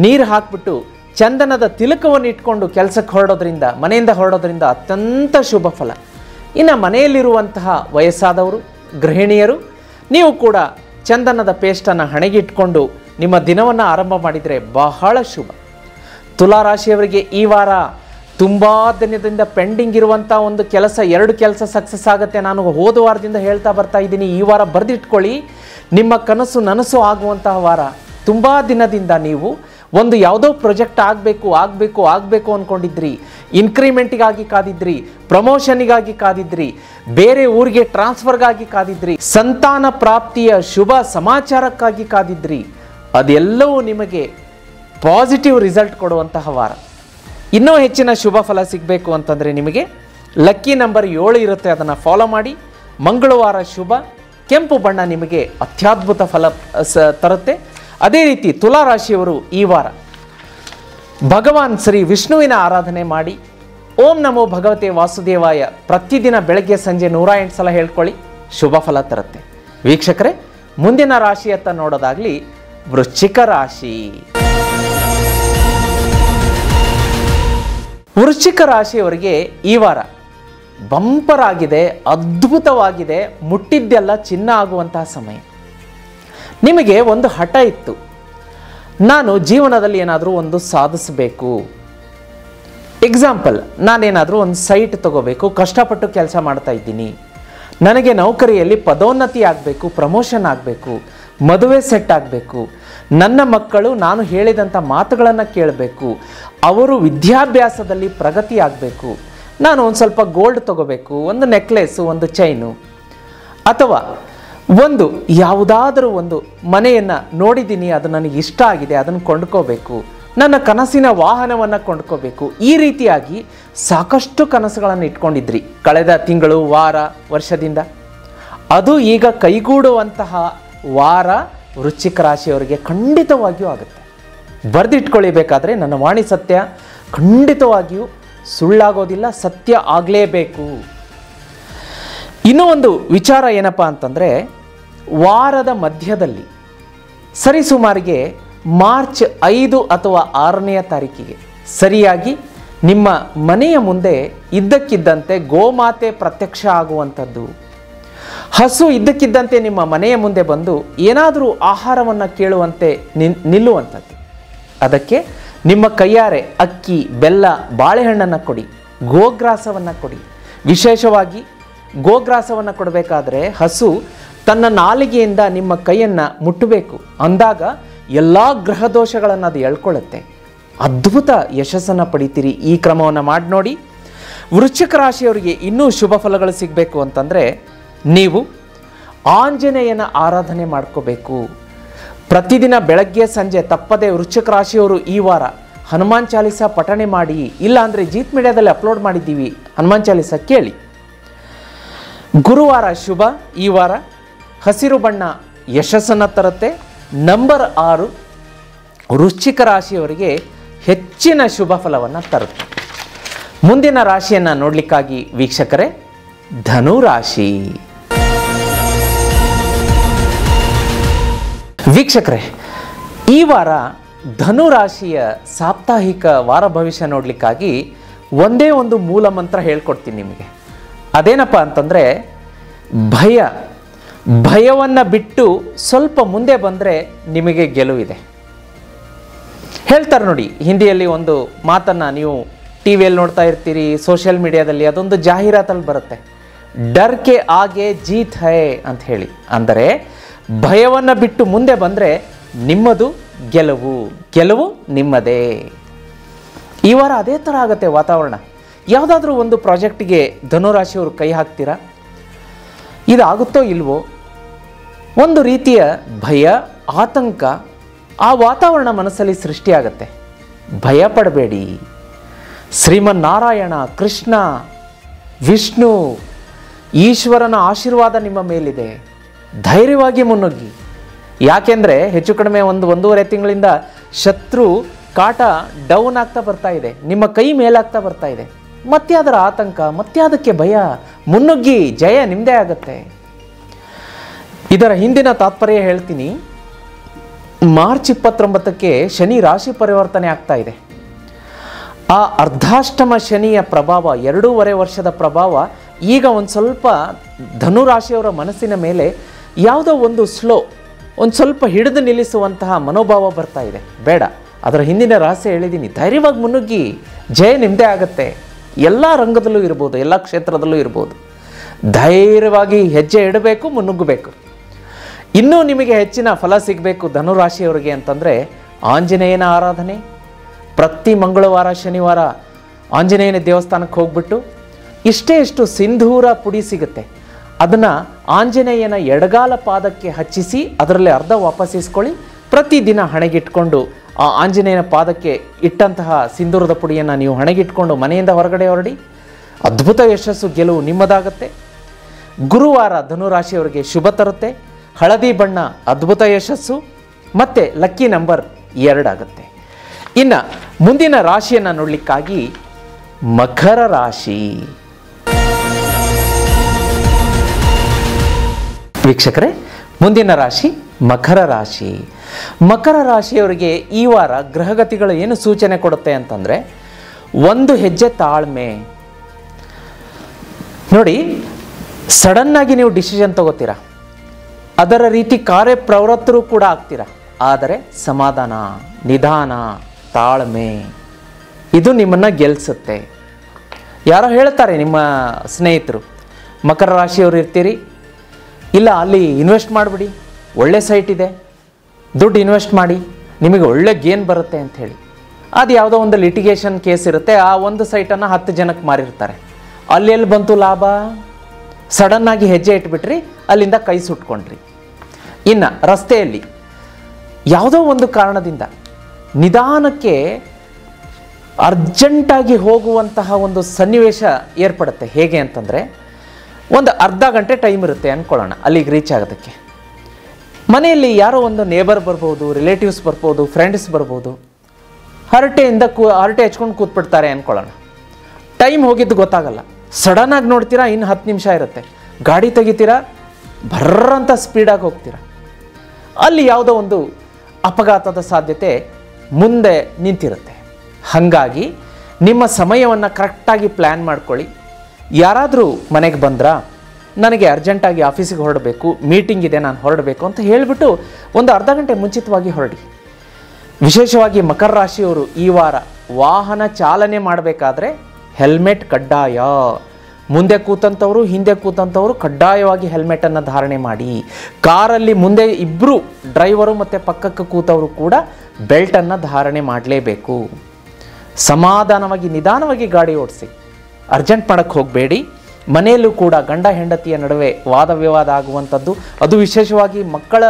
ನೀರು ಹಾಕ್ಬಿಟ್ಟು ಚಂದನದ ತಿಲಕವನ್ನು ಇಟ್ಕೊಂಡು ಕೆಲಸಕ್ಕೆ ಹೊರಡೋದ್ರಿಂದ, ಮನೆಯಿಂದ ಹೊರಡೋದ್ರಿಂದ ಅತ್ಯಂತ ಶುಭ ಫಲ. ಇನ್ನು ಮನೆಯಲ್ಲಿರುವಂತಹ ವಯಸ್ಸಾದವರು, ಗೃಹಿಣಿಯರು, ನೀವು ಕೂಡ ಚಂದನದ ಪೇಸ್ಟನ್ನು ಹಣೆಗಿಟ್ಕೊಂಡು ನಿಮ್ಮ ದಿನವನ್ನು ಆರಂಭ ಮಾಡಿದರೆ ಬಹಳ ಶುಭ. ತುಲಾರಾಶಿಯವರಿಗೆ ಈ ವಾರ ತುಂಬ ದಿನದಿಂದ ಪೆಂಡಿಂಗ್ ಇರುವಂಥ ಒಂದು ಕೆಲಸ, 2 ಕೆಲಸ ಸಕ್ಸಸ್ ಆಗುತ್ತೆ. ನಾನು ಹೋದ ವಾರದಿಂದ ಹೇಳ್ತಾ ಬರ್ತಾ ಇದ್ದೀನಿ, ಈ ವಾರ ಬರೆದಿಟ್ಕೊಳ್ಳಿ. ನಿಮ್ಮ ಕನಸು ನನಸು ಆಗುವಂತಹ ವಾರ. ತುಂಬ ದಿನದಿಂದ ನೀವು ಒಂದು ಯಾವುದೋ ಪ್ರಾಜೆಕ್ಟ್ ಆಗಬೇಕು ಅಂದ್ಕೊಂಡಿದ್ರಿ, ಇನ್ಕ್ರಿಮೆಂಟಿಗಾಗಿ ಕಾದಿದ್ರಿ, ಪ್ರಮೋಷನಿಗಾಗಿ ಕಾದಿದ್ರಿ, ಬೇರೆ ಊರಿಗೆ ಟ್ರಾನ್ಸ್ಫರ್ಗಾಗಿ ಕಾದಿದ್ರಿ, ಸಂತಾನ ಪ್ರಾಪ್ತಿಯ ಶುಭ ಸಮಾಚಾರಕ್ಕಾಗಿ ಕಾದಿದ್ರಿ. ಅದೆಲ್ಲವೂ ನಿಮಗೆ ಪಾಸಿಟಿವ್ ರಿಸಲ್ಟ್ ಕೊಡುವಂತಹ ವಾರ. ಇನ್ನೂ ಹೆಚ್ಚಿನ ಶುಭ ಫಲ ಸಿಗಬೇಕು ಅಂತಂದರೆ ನಿಮಗೆ ಲಕ್ಕಿ ನಂಬರ್ 7 ಇರುತ್ತೆ, ಅದನ್ನು ಫಾಲೋ ಮಾಡಿ. ಮಂಗಳವಾರ ಶುಭ, ಕೆಂಪು ಬಣ್ಣ ನಿಮಗೆ ಅತ್ಯದ್ಭುತ ಫಲ ತರುತ್ತೆ. ಅದೇ ರೀತಿ ತುಲಾರಾಶಿಯವರು ಈ ವಾರ ಭಗವಾನ್ ಶ್ರೀ ವಿಷ್ಣುವಿನ ಆರಾಧನೆ ಮಾಡಿ. ಓಂ ನಮೋ ಭಗವತೆ ವಾಸುದೇವಾಯ ಪ್ರತಿದಿನ ಬೆಳಗ್ಗೆ ಸಂಜೆ 108 ಸಲ ಹೇಳ್ಕೊಳ್ಳಿ, ಶುಭ ಫಲ ತರುತ್ತೆ. ವೀಕ್ಷಕರೇ, ಮುಂದಿನ ರಾಶಿಯತ್ತ ನೋಡೋದಾಗ್ಲಿ, ವೃಶ್ಚಿಕ ರಾಶಿ. ವೃಶ್ಚಿಕ ರಾಶಿಯವರಿಗೆ ಈ ವಾರ ಬಂಪರ್ ಆಗಿದೆ, ಅದ್ಭುತವಾಗಿದೆ, ಮುಟ್ಟಿದ್ದೆಲ್ಲ ಚಿನ್ನ ಆಗುವಂತಹ ಸಮಯ. ನಿಮಗೆ ಒಂದು ಹಠ ಇತ್ತು, ನಾನು ಜೀವನದಲ್ಲಿ ಏನಾದರೂ ಒಂದು ಸಾಧಿಸಬೇಕು. ಎಕ್ಸಾಂಪಲ್, ನಾನೇನಾದರೂ ಒಂದು ಸೈಟ್ ತಗೋಬೇಕು, ಕಷ್ಟಪಟ್ಟು ಕೆಲಸ ಮಾಡ್ತಾ ಇದ್ದೀನಿ, ನನಗೆ ನೌಕರಿಯಲ್ಲಿ ಪದೋನ್ನತಿ ಆಗಬೇಕು, ಪ್ರಮೋಷನ್ ಆಗಬೇಕು, ಮದುವೆ ಸೆಟ್ ಆಗಬೇಕು, ನನ್ನ ಮಕ್ಕಳು ನಾನು ಹೇಳಿದಂಥ ಮಾತುಗಳನ್ನು ಕೇಳಬೇಕು, ಅವರು ವಿದ್ಯಾಭ್ಯಾಸದಲ್ಲಿ ಪ್ರಗತಿ ಆಗಬೇಕು, ನಾನು ಒಂದು ಸ್ವಲ್ಪ ಗೋಲ್ಡ್ ತಗೋಬೇಕು, ಒಂದು ನೆಕ್ಲೆಸ್ಸು, ಒಂದು ಚೈನು, ಅಥವಾ ಒಂದು ಯಾವುದಾದರೂ ಒಂದು ಮನೆಯನ್ನು ನೋಡಿದ್ದೀನಿ, ಅದು ನನಗೆ ಇಷ್ಟ ಆಗಿದೆ, ಅದನ್ನು ಕೊಂಡ್ಕೋಬೇಕು, ನನ್ನ ಕನಸಿನ ವಾಹನವನ್ನು ಕೊಂಡ್ಕೋಬೇಕು. ಈ ರೀತಿಯಾಗಿ ಸಾಕಷ್ಟು ಕನಸುಗಳನ್ನು ಇಟ್ಕೊಂಡಿದ್ರಿ ಕಳೆದ ತಿಂಗಳು, ವಾರ, ವರ್ಷದಿಂದ. ಅದು ಈಗ ಕೈಗೂಡುವಂತಹ ವಾರ ವೃಶ್ಚಿಕ ರಾಶಿಯವರಿಗೆ ಖಂಡಿತವಾಗಿಯೂ ಆಗುತ್ತೆ. ಬರೆದಿಟ್ಕೊಳ್ಳಬೇಕಾದ್ರೆ ನನ್ನ ವಾಣಿ ಸತ್ಯ, ಖಂಡಿತವಾಗಿಯೂ ಸುಳ್ಳಾಗೋದಿಲ್ಲ, ಸತ್ಯ ಆಗಲೇಬೇಕು. ಇನ್ನೂ ಒಂದು ವಿಚಾರ ಏನಪ್ಪ ಅಂತಂದರೆ, ವಾರದ ಮಧ್ಯದಲ್ಲಿ ಸರಿಸುಮಾರಿಗೆ ಮಾರ್ಚ್ 5 ಅಥವಾ 6ನೇ ತಾರೀಕಿಗೆ ಸರಿಯಾಗಿ ನಿಮ್ಮ ಮನೆಯ ಮುಂದೆ ಇದ್ದಕ್ಕಿದ್ದಂತೆ ಗೋಮಾತೆ ಪ್ರತ್ಯಕ್ಷ ಆಗುವಂಥದ್ದು, ಹಸು ಇದ್ದಕ್ಕಿದ್ದಂತೆ ನಿಮ್ಮ ಮನೆಯ ಮುಂದೆ ಬಂದು ಏನಾದರೂ ಆಹಾರವನ್ನು ಕೇಳುವಂತೆ ನಿಲ್ಲುವಂಥದ್ದು. ಅದಕ್ಕೆ ನಿಮ್ಮ ಕೈಯಾರೆ ಅಕ್ಕಿ, ಬೆಲ್ಲ, ಬಾಳೆಹಣ್ಣನ್ನು ಕೊಡಿ, ಗೋಗ್ರಾಸವನ್ನು ಕೊಡಿ. ವಿಶೇಷವಾಗಿ ಗೋಗ್ರಾಸವನ್ನು ಕೊಡಬೇಕಾದ್ರೆ ಹಸು ತನ್ನ ನಾಲಿಗೆಯಿಂದ ನಿಮ್ಮ ಕೈಯನ್ನು ಮುಟ್ಟಬೇಕು. ಅಂದಾಗ ಎಲ್ಲ ಗ್ರಹ ದೋಷಗಳನ್ನು ಅದು ಎಳ್ಕೊಳ್ಳುತ್ತೆ. ಅದ್ಭುತ ಯಶಸ್ಸನ್ನು ಪಡಿತೀರಿ. ಈ ಕ್ರಮವನ್ನು ಮಾಡಿ ನೋಡಿ. ವೃಶ್ಚಿಕ ರಾಶಿಯವರಿಗೆ ಇನ್ನೂ ಶುಭ ಫಲಗಳು ಸಿಗಬೇಕು ಅಂತಂದರೆ ನೀವು ಆಂಜನೇಯನ ಆರಾಧನೆ ಮಾಡ್ಕೋಬೇಕು. ಪ್ರತಿದಿನ ಬೆಳಗ್ಗೆ ಸಂಜೆ ತಪ್ಪದೆ ವೃಶ್ಚಿಕ ರಾಶಿಯವರು ಈ ವಾರ ಹನುಮಾನ್ ಚಾಲಿಸ ಪಠಣೆ ಮಾಡಿ, ಇಲ್ಲ ಅಂದರೆ ಜೀತ್ ಮೀಡಿಯಾದಲ್ಲಿ ಅಪ್ಲೋಡ್ ಮಾಡಿದ್ದೀವಿ, ಹನುಮಾನ್ ಚಾಲಿಸ ಕೇಳಿ. ಗುರುವಾರ ಶುಭ. ಈ ವಾರ ಹಸಿರು ಬಣ್ಣ ಯಶಸ್ಸನ್ನು ತರುತ್ತೆ. ನಂಬರ್ 6 ವೃಶ್ಚಿಕ ರಾಶಿಯವರಿಗೆ ಹೆಚ್ಚಿನ ಶುಭ ಫಲವನ್ನು ತರುತ್ತೆ. ಮುಂದಿನ ರಾಶಿಯನ್ನು ನೋಡಲಿಕ್ಕಾಗಿ ವೀಕ್ಷಕರೇ, ಧನು ರಾಶಿ. ವೀಕ್ಷಕರೇ, ಈ ವಾರ ಧನು ರಾಶಿಯ ಸಾಪ್ತಾಹಿಕ ವಾರ ಭವಿಷ್ಯ ನೋಡಲಿಕ್ಕಾಗಿ ಒಂದೇ ಒಂದು ಮೂಲ ಮಂತ್ರ ಹೇಳ್ಕೊಡ್ತೀನಿ ನಿಮಗೆ. ಅದೇನಪ್ಪ ಅಂತಂದರೆ, ಭಯವನ್ನು ಬಿಟ್ಟು ಸ್ವಲ್ಪ ಮುಂದೆ ಬಂದರೆ ನಿಮಗೆ ಗೆಲುವಿದೆ. ಹೇಳ್ತಾರೆ ನೋಡಿ, ಹಿಂದಿಯಲ್ಲಿ ಒಂದು ಮಾತನ್ನು ನೀವು ಟಿ ವಿಯಲ್ಲಿ ನೋಡ್ತಾ ಇರ್ತೀರಿ, ಸೋಷಿಯಲ್ ಮೀಡಿಯಾದಲ್ಲಿ ಅದೊಂದು ಜಾಹೀರಾತಲ್ಲಿ ಬರುತ್ತೆ, ಡರ್ ಕೆ ಆಗೆ ಜೀತ್ ಹೈ ಅಂತ ಹೇಳಿ. ಅಂದರೆ ಭಯವನ್ನು ಬಿಟ್ಟು ಮುಂದೆ ಬಂದರೆ ನಿಮ್ಮದು ಗೆಲುವು ನಿಮ್ಮದೇ. ಈ ವಾರ ಅದೇ ಥರ ಆಗುತ್ತೆ ವಾತಾವರಣ. ಯಾವುದಾದ್ರೂ ಒಂದು ಪ್ರಾಜೆಕ್ಟಿಗೆ ಧನುರಾಶಿಯವರು ಕೈ ಹಾಕ್ತೀರಾ, ಇದಾಗುತ್ತೋ ಇಲ್ವೋ, ಒಂದು ರೀತಿಯ ಭಯ, ಆತಂಕ, ಆ ವಾತಾವರಣ ಮನಸ್ಸಲ್ಲಿ ಸೃಷ್ಟಿಯಾಗತ್ತೆ. ಭಯ ಪಡಬೇಡಿ. ಶ್ರೀಮನ್ನಾರಾಯಣ, ಕೃಷ್ಣ, ವಿಷ್ಣು, ಈಶ್ವರನ ಆಶೀರ್ವಾದ ನಿಮ್ಮ ಮೇಲಿದೆ. ಧೈರ್ಯವಾಗಿ ಮುನ್ನುಗ್ಗಿ. ಯಾಕೆಂದರೆ ಹೆಚ್ಚು ಕಡಿಮೆ 1-1.5 ತಿಂಗಳಿಂದ ಶತ್ರು ಕಾಟ ಡೌನ್ ಆಗ್ತಾ ಬರ್ತಾ ಇದೆ, ನಿಮ್ಮ ಕೈ ಮೇಲಾಗ್ತಾ ಬರ್ತಾ ಇದೆ. ಮತ್ತೆ ಅದರ ಆತಂಕ, ಮತ್ತೆ ಅದಕ್ಕೆ ಭಯ. ಮುನ್ನುಗ್ಗಿ, ಜಯ ನಿಮ್ಮದೇ ಆಗತ್ತೆ. ಇದರ ಹಿಂದಿನ ತಾತ್ಪರ್ಯ ಹೇಳ್ತೀನಿ. ಮಾರ್ಚ್ 29ಕ್ಕೆ ಶನಿ ರಾಶಿ ಪರಿವರ್ತನೆ ಆಗ್ತಾ ಇದೆ. ಆ ಅರ್ಧಾಷ್ಟಮ ಶನಿಯ ಪ್ರಭಾವ, 2.5 ವರ್ಷದ ಪ್ರಭಾವ ಈಗ ಒಂದು ಸ್ವಲ್ಪ ಧನುರಾಶಿಯವರ ಮನಸ್ಸಿನ ಮೇಲೆ ಯಾವುದೋ ಒಂದು ಒಂದು ಸ್ವಲ್ಪ ಹಿಡಿದು ನಿಲ್ಲಿಸುವಂತಹ ಮನೋಭಾವ ಬರ್ತಾ ಇದೆ. ಬೇಡ, ಅದರ ಹಿಂದಿನ ರಹಸ್ಯ ಹೇಳಿದ್ದೀನಿ. ಧೈರ್ಯವಾಗಿ ಮುನ್ನುಗ್ಗಿ, ಜಯ ನಿಮ್ಮದೇ ಆಗತ್ತೆ. ಎಲ್ಲ ರಂಗದಲ್ಲೂ ಇರ್ಬೋದು, ಎಲ್ಲ ಕ್ಷೇತ್ರದಲ್ಲೂ ಇರ್ಬೋದು. ಧೈರ್ಯವಾಗಿ ಹೆಜ್ಜೆ ಇಡಬೇಕು, ಮುನ್ನುಗ್ಗಬೇಕು. ಇನ್ನೂ ನಿಮಗೆ ಹೆಚ್ಚಿನ ಫಲ ಸಿಗಬೇಕು ಧನುರಾಶಿಯವರಿಗೆ ಅಂತಂದರೆ ಆಂಜನೇಯನ ಆರಾಧನೆ. ಪ್ರತಿ ಮಂಗಳವಾರ ಶನಿವಾರ ಆಂಜನೇಯನ ದೇವಸ್ಥಾನಕ್ಕೆ ಹೋಗ್ಬಿಟ್ಟು ಇಷ್ಟು ಸಿಂಧೂರ ಪುಡಿ ಸಿಗುತ್ತೆ, ಅದನ್ನು ಆಂಜನೇಯನ ಎಡಗಾಲ ಪಾದಕ್ಕೆ ಹಚ್ಚಿಸಿ ಅದರಲ್ಲಿ ಅರ್ಧ ವಾಪಸ್ ಇಸ್ಕೊಳ್ಳಿ. ಪ್ರತಿದಿನ ಹಣೆಗಿಟ್ಕೊಂಡು ಆ ಆಂಜನೇಯನ ಪಾದಕ್ಕೆ ಇಟ್ಟಂತಹ ಸಿಂಧೂರದ ಪುಡಿಯನ್ನು ನೀವು ಹಣೆಗಿಟ್ಕೊಂಡು ಮನೆಯಿಂದ ಹೊರಗಡೆ ಹೊರಡಿ. ಅದ್ಭುತ ಯಶಸ್ಸು, ಗೆಲುವು ನಿಮ್ಮದಾಗತ್ತೆ. ಗುರುವಾರ ಧನುರಾಶಿಯವರಿಗೆ ಶುಭ ತರುತ್ತೆ. ಹಳದಿ ಬಣ್ಣ ಅದ್ಭುತ ಯಶಸ್ಸು, ಮತ್ತು ಲಕ್ಕಿ ನಂಬರ್ 2 ಆಗುತ್ತೆ. ಇನ್ನು ಮುಂದಿನ ರಾಶಿಯನ್ನು ನೋಡಲಿಕ್ಕಾಗಿ ಮಕರ ರಾಶಿ. ವೀಕ್ಷಕರೇ, ಮುಂದಿನ ರಾಶಿ ಮಕರ ರಾಶಿ. ಮಕರ ರಾಶಿಯವರಿಗೆ ಈ ವಾರ ಗ್ರಹಗತಿಗಳು ಏನು ಸೂಚನೆ ಕೊಡುತ್ತೆ ಅಂತಂದರೆ, ಒಂದು ಹೆಜ್ಜೆ ತಾಳ್ಮೆ. ನೋಡಿ, ಸಡನ್ನಾಗಿ ನೀವು ಡಿಸಿಷನ್ ತಗೋತೀರಾ, ಅದರ ರೀತಿ ಕಾರ್ಯಪ್ರವೃತ್ತರು ಕೂಡ ಆಗ್ತೀರಾ. ಆದರೆ ಸಮಾಧಾನ, ನಿಧಾನ, ತಾಳ್ಮೆ ಇದು ನಿಮ್ಮನ್ನು ಗೆಲ್ಲಿಸುತ್ತೆ. ಯಾರೋ ಹೇಳ್ತಾರೆ ನಿಮ್ಮ ಸ್ನೇಹಿತರು, ಮಕರ ರಾಶಿಯವರು ಇರ್ತೀರಿ, ಇಲ್ಲ ಅಲ್ಲಿ ಇನ್ವೆಸ್ಟ್ ಮಾಡಿಬಿಡಿ, ಒಳ್ಳೆ ಸೈಟ್ ಇದೆ, ದುಡ್ಡು ಇನ್ವೆಸ್ಟ್ ಮಾಡಿ, ನಿಮಗೆ ಒಳ್ಳೆ ಗೇನ್ ಬರುತ್ತೆ ಅಂಥೇಳಿ. ಅದು ಯಾವುದೋ ಒಂದು ಲಿಟಿಗೇಷನ್ ಕೇಸ್ ಇರುತ್ತೆ, ಆ ಒಂದು ಸೈಟನ್ನು 10 ಜನಕ್ಕೆ ಮಾರಿರ್ತಾರೆ. ಅಲ್ಲೆಲ್ಲಿ ಬಂತು ಲಾಭ? ಸಡನ್ನಾಗಿ ಹೆಜ್ಜೆ ಇಟ್ಬಿಟ್ರಿ, ಅಲ್ಲಿಂದ ಕೈ ಸುಟ್ಕೊಂಡ್ರಿ. ಇನ್ನು ರಸ್ತೆಯಲ್ಲಿ ಯಾವುದೋ ಒಂದು ಕಾರಣದಿಂದ ನಿಧಾನಕ್ಕೆ ಅರ್ಜೆಂಟಾಗಿ ಹೋಗುವಂತಹ ಒಂದು ಸನ್ನಿವೇಶ ಏರ್ಪಡುತ್ತೆ. ಹೇಗೆ ಅಂತಂದರೆ, ಒಂದು ಅರ್ಧ ಗಂಟೆ ಟೈಮ್ ಇರುತ್ತೆ ಅಂದ್ಕೊಳ್ಳೋಣ ಅಲ್ಲಿಗೆ ರೀಚ್ ಆಗೋದಕ್ಕೆ. ಮನೆಯಲ್ಲಿ ಯಾರೋ ಒಂದು ನೇಬರ್ ಬರ್ಬೋದು, ರಿಲೇಟಿವ್ಸ್ ಬರ್ಬೋದು, ಫ್ರೆಂಡ್ಸ್ ಬರ್ಬೋದು. ಹರಟೆ ಹಚ್ಕೊಂಡು ಕೂತ್ಬಿಡ್ತಾರೆ ಅಂದ್ಕೊಳ್ಳೋಣ. ಟೈಮ್ ಹೋಗಿದ್ದು ಗೊತ್ತಾಗಲ್ಲ. ಸಡನ್ನಾಗಿ ನೋಡ್ತೀರಾ ಇನ್ನು 10 ನಿಮಿಷ ಇರುತ್ತೆ, ಗಾಡಿ ತೆಗಿತೀರಾ, ಬರ್ರಂತ ಸ್ಪೀಡಾಗಿ ಹೋಗ್ತೀರಾ. ಅಲ್ಲಿ ಯಾವುದೋ ಒಂದು ಅಪಘಾತದ ಸಾಧ್ಯತೆ ಮುಂದೆ ನಿಂತಿರುತ್ತೆ. ಹಾಗಾಗಿ ನಿಮ್ಮ ಸಮಯವನ್ನು ಕರೆಕ್ಟಾಗಿ ಪ್ಲ್ಯಾನ್ ಮಾಡ್ಕೊಳ್ಳಿ. ಯಾರಾದರೂ ಮನೆಗೆ ಬಂದ್ರಾ, ನನಗೆ ಅರ್ಜೆಂಟಾಗಿ ಆಫೀಸಿಗೆ ಹೊರಡಬೇಕು, ಮೀಟಿಂಗ್ ಇದೆ, ನಾನು ಹೊರಡಬೇಕು ಅಂತ ಹೇಳಿಬಿಟ್ಟು ಒಂದು ಅರ್ಧ ಗಂಟೆ ಮುಂಚಿತವಾಗಿ ಹೊರಡಿ. ವಿಶೇಷವಾಗಿ ಮಕರ ರಾಶಿಯವರು ಈ ವಾರ ವಾಹನ ಚಾಲನೆ ಮಾಡಬೇಕಾದ್ರೆ ಹೆಲ್ಮೆಟ್ ಕಡ್ಡಾಯ. ಮುಂದೆ ಕೂತಂಥವರು, ಹಿಂದೆ ಕೂತಂಥವರು ಕಡ್ಡಾಯವಾಗಿ ಹೆಲ್ಮೆಟನ್ನು ಧಾರಣೆ ಮಾಡಿ. ಕಾರಲ್ಲಿ ಮುಂದೆ ಇಬ್ಬರು ಡ್ರೈವರು ಮತ್ತು ಪಕ್ಕಕ್ಕೆ ಕೂತವರು ಕೂಡ ಬೆಲ್ಟನ್ನು ಧಾರಣೆ ಮಾಡಲೇಬೇಕು. ಸಮಾಧಾನವಾಗಿ ನಿಧಾನವಾಗಿ ಗಾಡಿ ಓಡಿಸಿ. ಅರ್ಜೆಂಟ್ ಮಾಡೋಕ್ಕೆ ಹೋಗಬೇಡಿ. ಮನೆಯಲ್ಲೂ ಕೂಡ ಗಂಡ ಹೆಂಡತಿಯ ನಡುವೆ ವಾದ ವಿವಾದ ಆಗುವಂಥದ್ದು, ಅದು ವಿಶೇಷವಾಗಿ ಮಕ್ಕಳ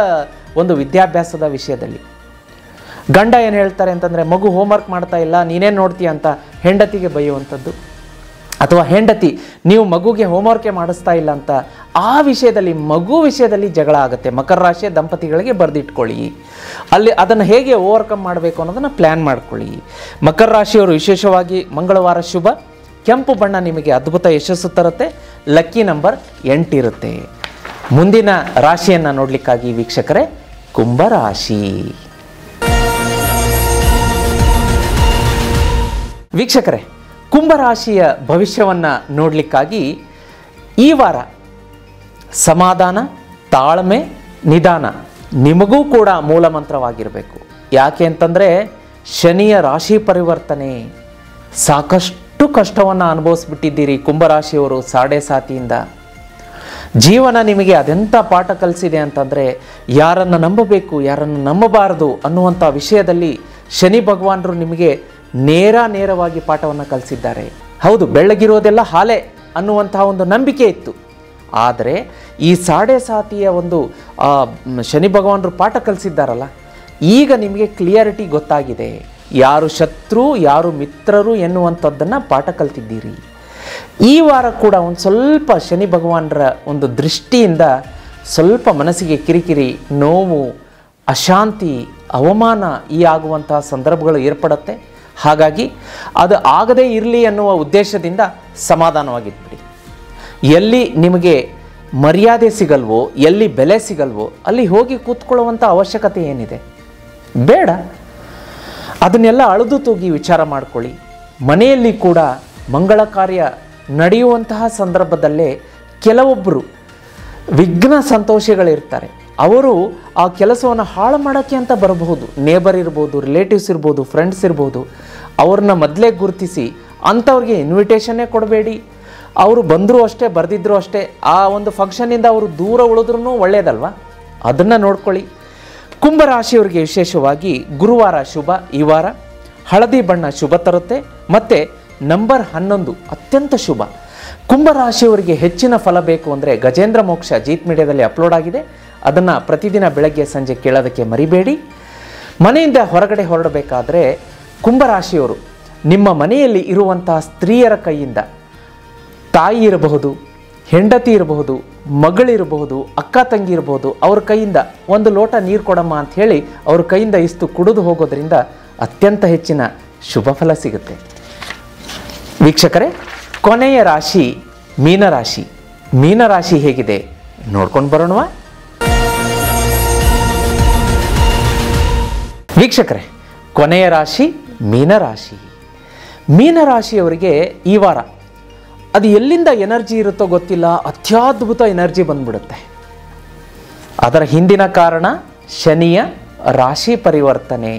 ಒಂದು ವಿದ್ಯಾಭ್ಯಾಸದ ವಿಷಯದಲ್ಲಿ. ಗಂಡ ಏನು ಹೇಳ್ತಾರೆ ಅಂತಂದರೆ, ಮಗು ಹೋಮ್ವರ್ಕ್ ಮಾಡ್ತಾ ಇಲ್ಲ, ನೀನೇನು ನೋಡ್ತೀಯ ಅಂತ ಹೆಂಡತಿಗೆ ಬೈಯುವಂಥದ್ದು, ಅಥವಾ ಹೆಂಡತಿ ನೀವು ಮಗುಗೆ ಹೋಮ್ವರ್ಕೇ ಮಾಡಿಸ್ತಾ ಇಲ್ಲ ಅಂತ ಆ ವಿಷಯದಲ್ಲಿ, ಮಗು ವಿಷಯದಲ್ಲಿ ಜಗಳ ಆಗುತ್ತೆ. ಮಕರ ರಾಶಿಯ ದಂಪತಿಗಳಿಗೆ ಬರೆದಿಟ್ಕೊಳ್ಳಿ, ಅಲ್ಲಿ ಅದನ್ನು ಹೇಗೆ ಓವರ್ಕಮ್ ಮಾಡಬೇಕು ಅನ್ನೋದನ್ನು ಪ್ಲ್ಯಾನ್ ಮಾಡ್ಕೊಳ್ಳಿ. ಮಕರ ರಾಶಿಯವರು ವಿಶೇಷವಾಗಿ ಮಂಗಳವಾರ ಶುಭ. ಕೆಂಪು ಬಣ್ಣ ನಿಮಗೆ ಅದ್ಭುತ ಯಶಸ್ಸು ತರುತ್ತೆ. ಲಕ್ಕಿ ನಂಬರ್ 8 ಇರುತ್ತೆ. ಮುಂದಿನ ರಾಶಿಯನ್ನು ನೋಡಲಿಕ್ಕಾಗಿ ವೀಕ್ಷಕರೇ, ಕುಂಭರಾಶಿ. ವೀಕ್ಷಕರೇ, ಕುಂಭರಾಶಿಯ ಭವಿಷ್ಯವನ್ನು ನೋಡಲಿಕ್ಕಾಗಿ ಈ ವಾರ ಸಮಾಧಾನ, ತಾಳ್ಮೆ, ನಿಧಾನ ನಿಮಗೂ ಕೂಡ ಮೂಲ ಮಂತ್ರವಾಗಿರಬೇಕು. ಯಾಕೆ ಅಂತಂದರೆ ಶನಿಯ ರಾಶಿ ಪರಿವರ್ತನೆ, ಸಾಕಷ್ಟು ಕಷ್ಟವನ್ನು ಅನುಭವಿಸ್ಬಿಟ್ಟಿದ್ದೀರಿ ಕುಂಭರಾಶಿಯವರು ಸಾಡೆ ಸಾತಿಯಿಂದ. ಜೀವನ ನಿಮಗೆ ಅದೆಂಥ ಪಾಠ ಕಲಿಸಿದೆ ಅಂತಂದರೆ, ಯಾರನ್ನು ನಂಬಬೇಕು ಯಾರನ್ನು ನಂಬಬಾರದು ಅನ್ನುವಂಥ ವಿಷಯದಲ್ಲಿ ಶನಿ ಭಗವಾನರು ನಿಮಗೆ ನೇರವಾಗಿ ಪಾಠವನ್ನು ಕಲಿಸಿದ್ದಾರೆ. ಹೌದು, ಬೆಳ್ಳಗಿರೋದೆಲ್ಲ ಹಾಲೆ ಅನ್ನುವಂತಹ ಒಂದು ನಂಬಿಕೆ ಇತ್ತು. ಆದರೆ ಈ ಸಾಡೆ ಸಾತಿಯ ಒಂದು ಶನಿ ಭಗವಾನರು ಪಾಠ ಕಲಿಸಿದ್ದಾರಲ್ಲ, ಈಗ ನಿಮಗೆ ಕ್ಲಿಯರಿಟಿ ಗೊತ್ತಾಗಿದೆ. ಯಾರು ಶತ್ರು ಯಾರು ಮಿತ್ರರು ಎನ್ನುವಂಥದ್ದನ್ನು ಪಾಠ ಕಲ್ತಿದ್ದೀರಿ. ಈ ವಾರ ಕೂಡ ಒಂದು ಸ್ವಲ್ಪ ಶನಿ ಭಗವಾನರ ಒಂದು ದೃಷ್ಟಿಯಿಂದ ಸ್ವಲ್ಪ ಮನಸ್ಸಿಗೆ ಕಿರಿಕಿರಿ, ನೋವು, ಅಶಾಂತಿ, ಅವಮಾನ ಈ ಆಗುವಂತಹ ಸಂದರ್ಭಗಳು ಏರ್ಪಡುತ್ತೆ. ಹಾಗಾಗಿ ಅದು ಆಗದೇ ಇರಲಿ ಅನ್ನುವ ಉದ್ದೇಶದಿಂದ ಸಮಾಧಾನವಾಗಿದ್ಬಿಡಿ. ಎಲ್ಲಿ ನಿಮಗೆ ಮರ್ಯಾದೆ ಸಿಗಲ್ವೋ, ಎಲ್ಲಿ ಬೆಲೆ ಸಿಗಲ್ವೋ ಅಲ್ಲಿ ಹೋಗಿ ಕೂತ್ಕೊಳ್ಳುವಂಥ ಅವಶ್ಯಕತೆ ಏನಿದೆ? ಬೇಡ. ಅದನ್ನೆಲ್ಲ ಅಳೆದು ತೂಗಿ ವಿಚಾರ ಮಾಡಿಕೊಳ್ಳಿ. ಮನೆಯಲ್ಲಿ ಕೂಡ ಮಂಗಳ ಕಾರ್ಯ ನಡೆಯುವಂತಹ ಸಂದರ್ಭದಲ್ಲೇ ಕೆಲವೊಬ್ಬರು ವಿಘ್ನ ಸಂತೋಷಿಗಳಿರ್ತಾರೆ. ಅವರು ಆ ಕೆಲಸವನ್ನು ಹಾಳು ಮಾಡೋಕ್ಕೆ ಅಂತ ಬರಬಹುದು. ನೇಬರ್ ಇರ್ಬೋದು, ರಿಲೇಟಿವ್ಸ್ ಇರ್ಬೋದು, ಫ್ರೆಂಡ್ಸ್ ಇರ್ಬೋದು. ಅವ್ರನ್ನ ಮೊದಲೇ ಗುರುತಿಸಿ ಅಂಥವ್ರಿಗೆ ಇನ್ವಿಟೇಷನ್ನೇ ಕೊಡಬೇಡಿ. ಅವರು ಬಂದರೂ ಅಷ್ಟೇ, ಬರೆದಿದ್ದರೂ ಅಷ್ಟೇ, ಆ ಒಂದು ಫಂಕ್ಷನ್ನಿಂದ ಅವರು ದೂರ ಉಳಿದ್ರೂ ಒಳ್ಳೆಯದಲ್ವ, ಅದನ್ನು ನೋಡ್ಕೊಳ್ಳಿ. ಕುಂಭರಾಶಿಯವರಿಗೆ ವಿಶೇಷವಾಗಿ ಗುರುವಾರ ಶುಭ. ಈ ವಾರ ಹಳದಿ ಬಣ್ಣ ಶುಭ ತರುತ್ತೆ. ಮತ್ತು ನಂಬರ್ 11 ಅತ್ಯಂತ ಶುಭ. ಕುಂಭರಾಶಿಯವರಿಗೆ ಹೆಚ್ಚಿನ ಫಲ ಬೇಕು ಅಂದರೆ ಗಜೇಂದ್ರ ಮೋಕ್ಷ ಜೀತ್ ಮೀಡಿಯಾದಲ್ಲಿ ಅಪ್ಲೋಡ್ ಆಗಿದೆ. ಅದನ್ನು ಪ್ರತಿದಿನ ಬೆಳಗ್ಗೆ ಸಂಜೆ ಕೇಳೋದಕ್ಕೆ ಮರಿಬೇಡಿ. ಮನೆಯಿಂದ ಹೊರಗಡೆ ಹೊರಡಬೇಕಾದ್ರೆ ಕುಂಭರಾಶಿಯವರು ನಿಮ್ಮ ಮನೆಯಲ್ಲಿ ಇರುವಂತಹ ಸ್ತ್ರೀಯರ ಕೈಯಿಂದ, ತಾಯಿ ಇರಬಹುದು, ಹೆಂಡತಿ ಇರಬಹುದು, ಮಗಳಿರಬಹುದು, ಅಕ್ಕ ತಂಗಿ ಇರಬಹುದು, ಅವ್ರ ಕೈಯಿಂದ ಒಂದು ಲೋಟ ನೀರು ಕೊಡಮ್ಮ ಅಂಥೇಳಿ ಅವ್ರ ಕೈಯಿಂದ ಇಷ್ಟು ಕುಡಿದು ಹೋಗೋದ್ರಿಂದ ಅತ್ಯಂತ ಹೆಚ್ಚಿನ ಶುಭ ಫಲ ಸಿಗುತ್ತೆ. ವೀಕ್ಷಕರೇ, ಕೊನೆಯ ರಾಶಿ ಮೀನರಾಶಿ. ಮೀನರಾಶಿ ಹೇಗಿದೆ ನೋಡ್ಕೊಂಡು ಬರೋಣವಾ? ವೀಕ್ಷಕರೇ, ಕೊನೆಯ ರಾಶಿ ಮೀನರಾಶಿ. ಮೀನರಾಶಿಯವರಿಗೆ ಈ ವಾರ ಅದು ಎಲ್ಲಿಂದ ಎನರ್ಜಿ ಇರುತ್ತೋ ಗೊತ್ತಿಲ್ಲ, ಅತ್ಯದ್ಭುತ ಎನರ್ಜಿ ಬಂದ್ಬಿಡುತ್ತೆ. ಅದರ ಹಿಂದಿನ ಕಾರಣ ಶನಿಯ ರಾಶಿ ಪರಿವರ್ತನೆ.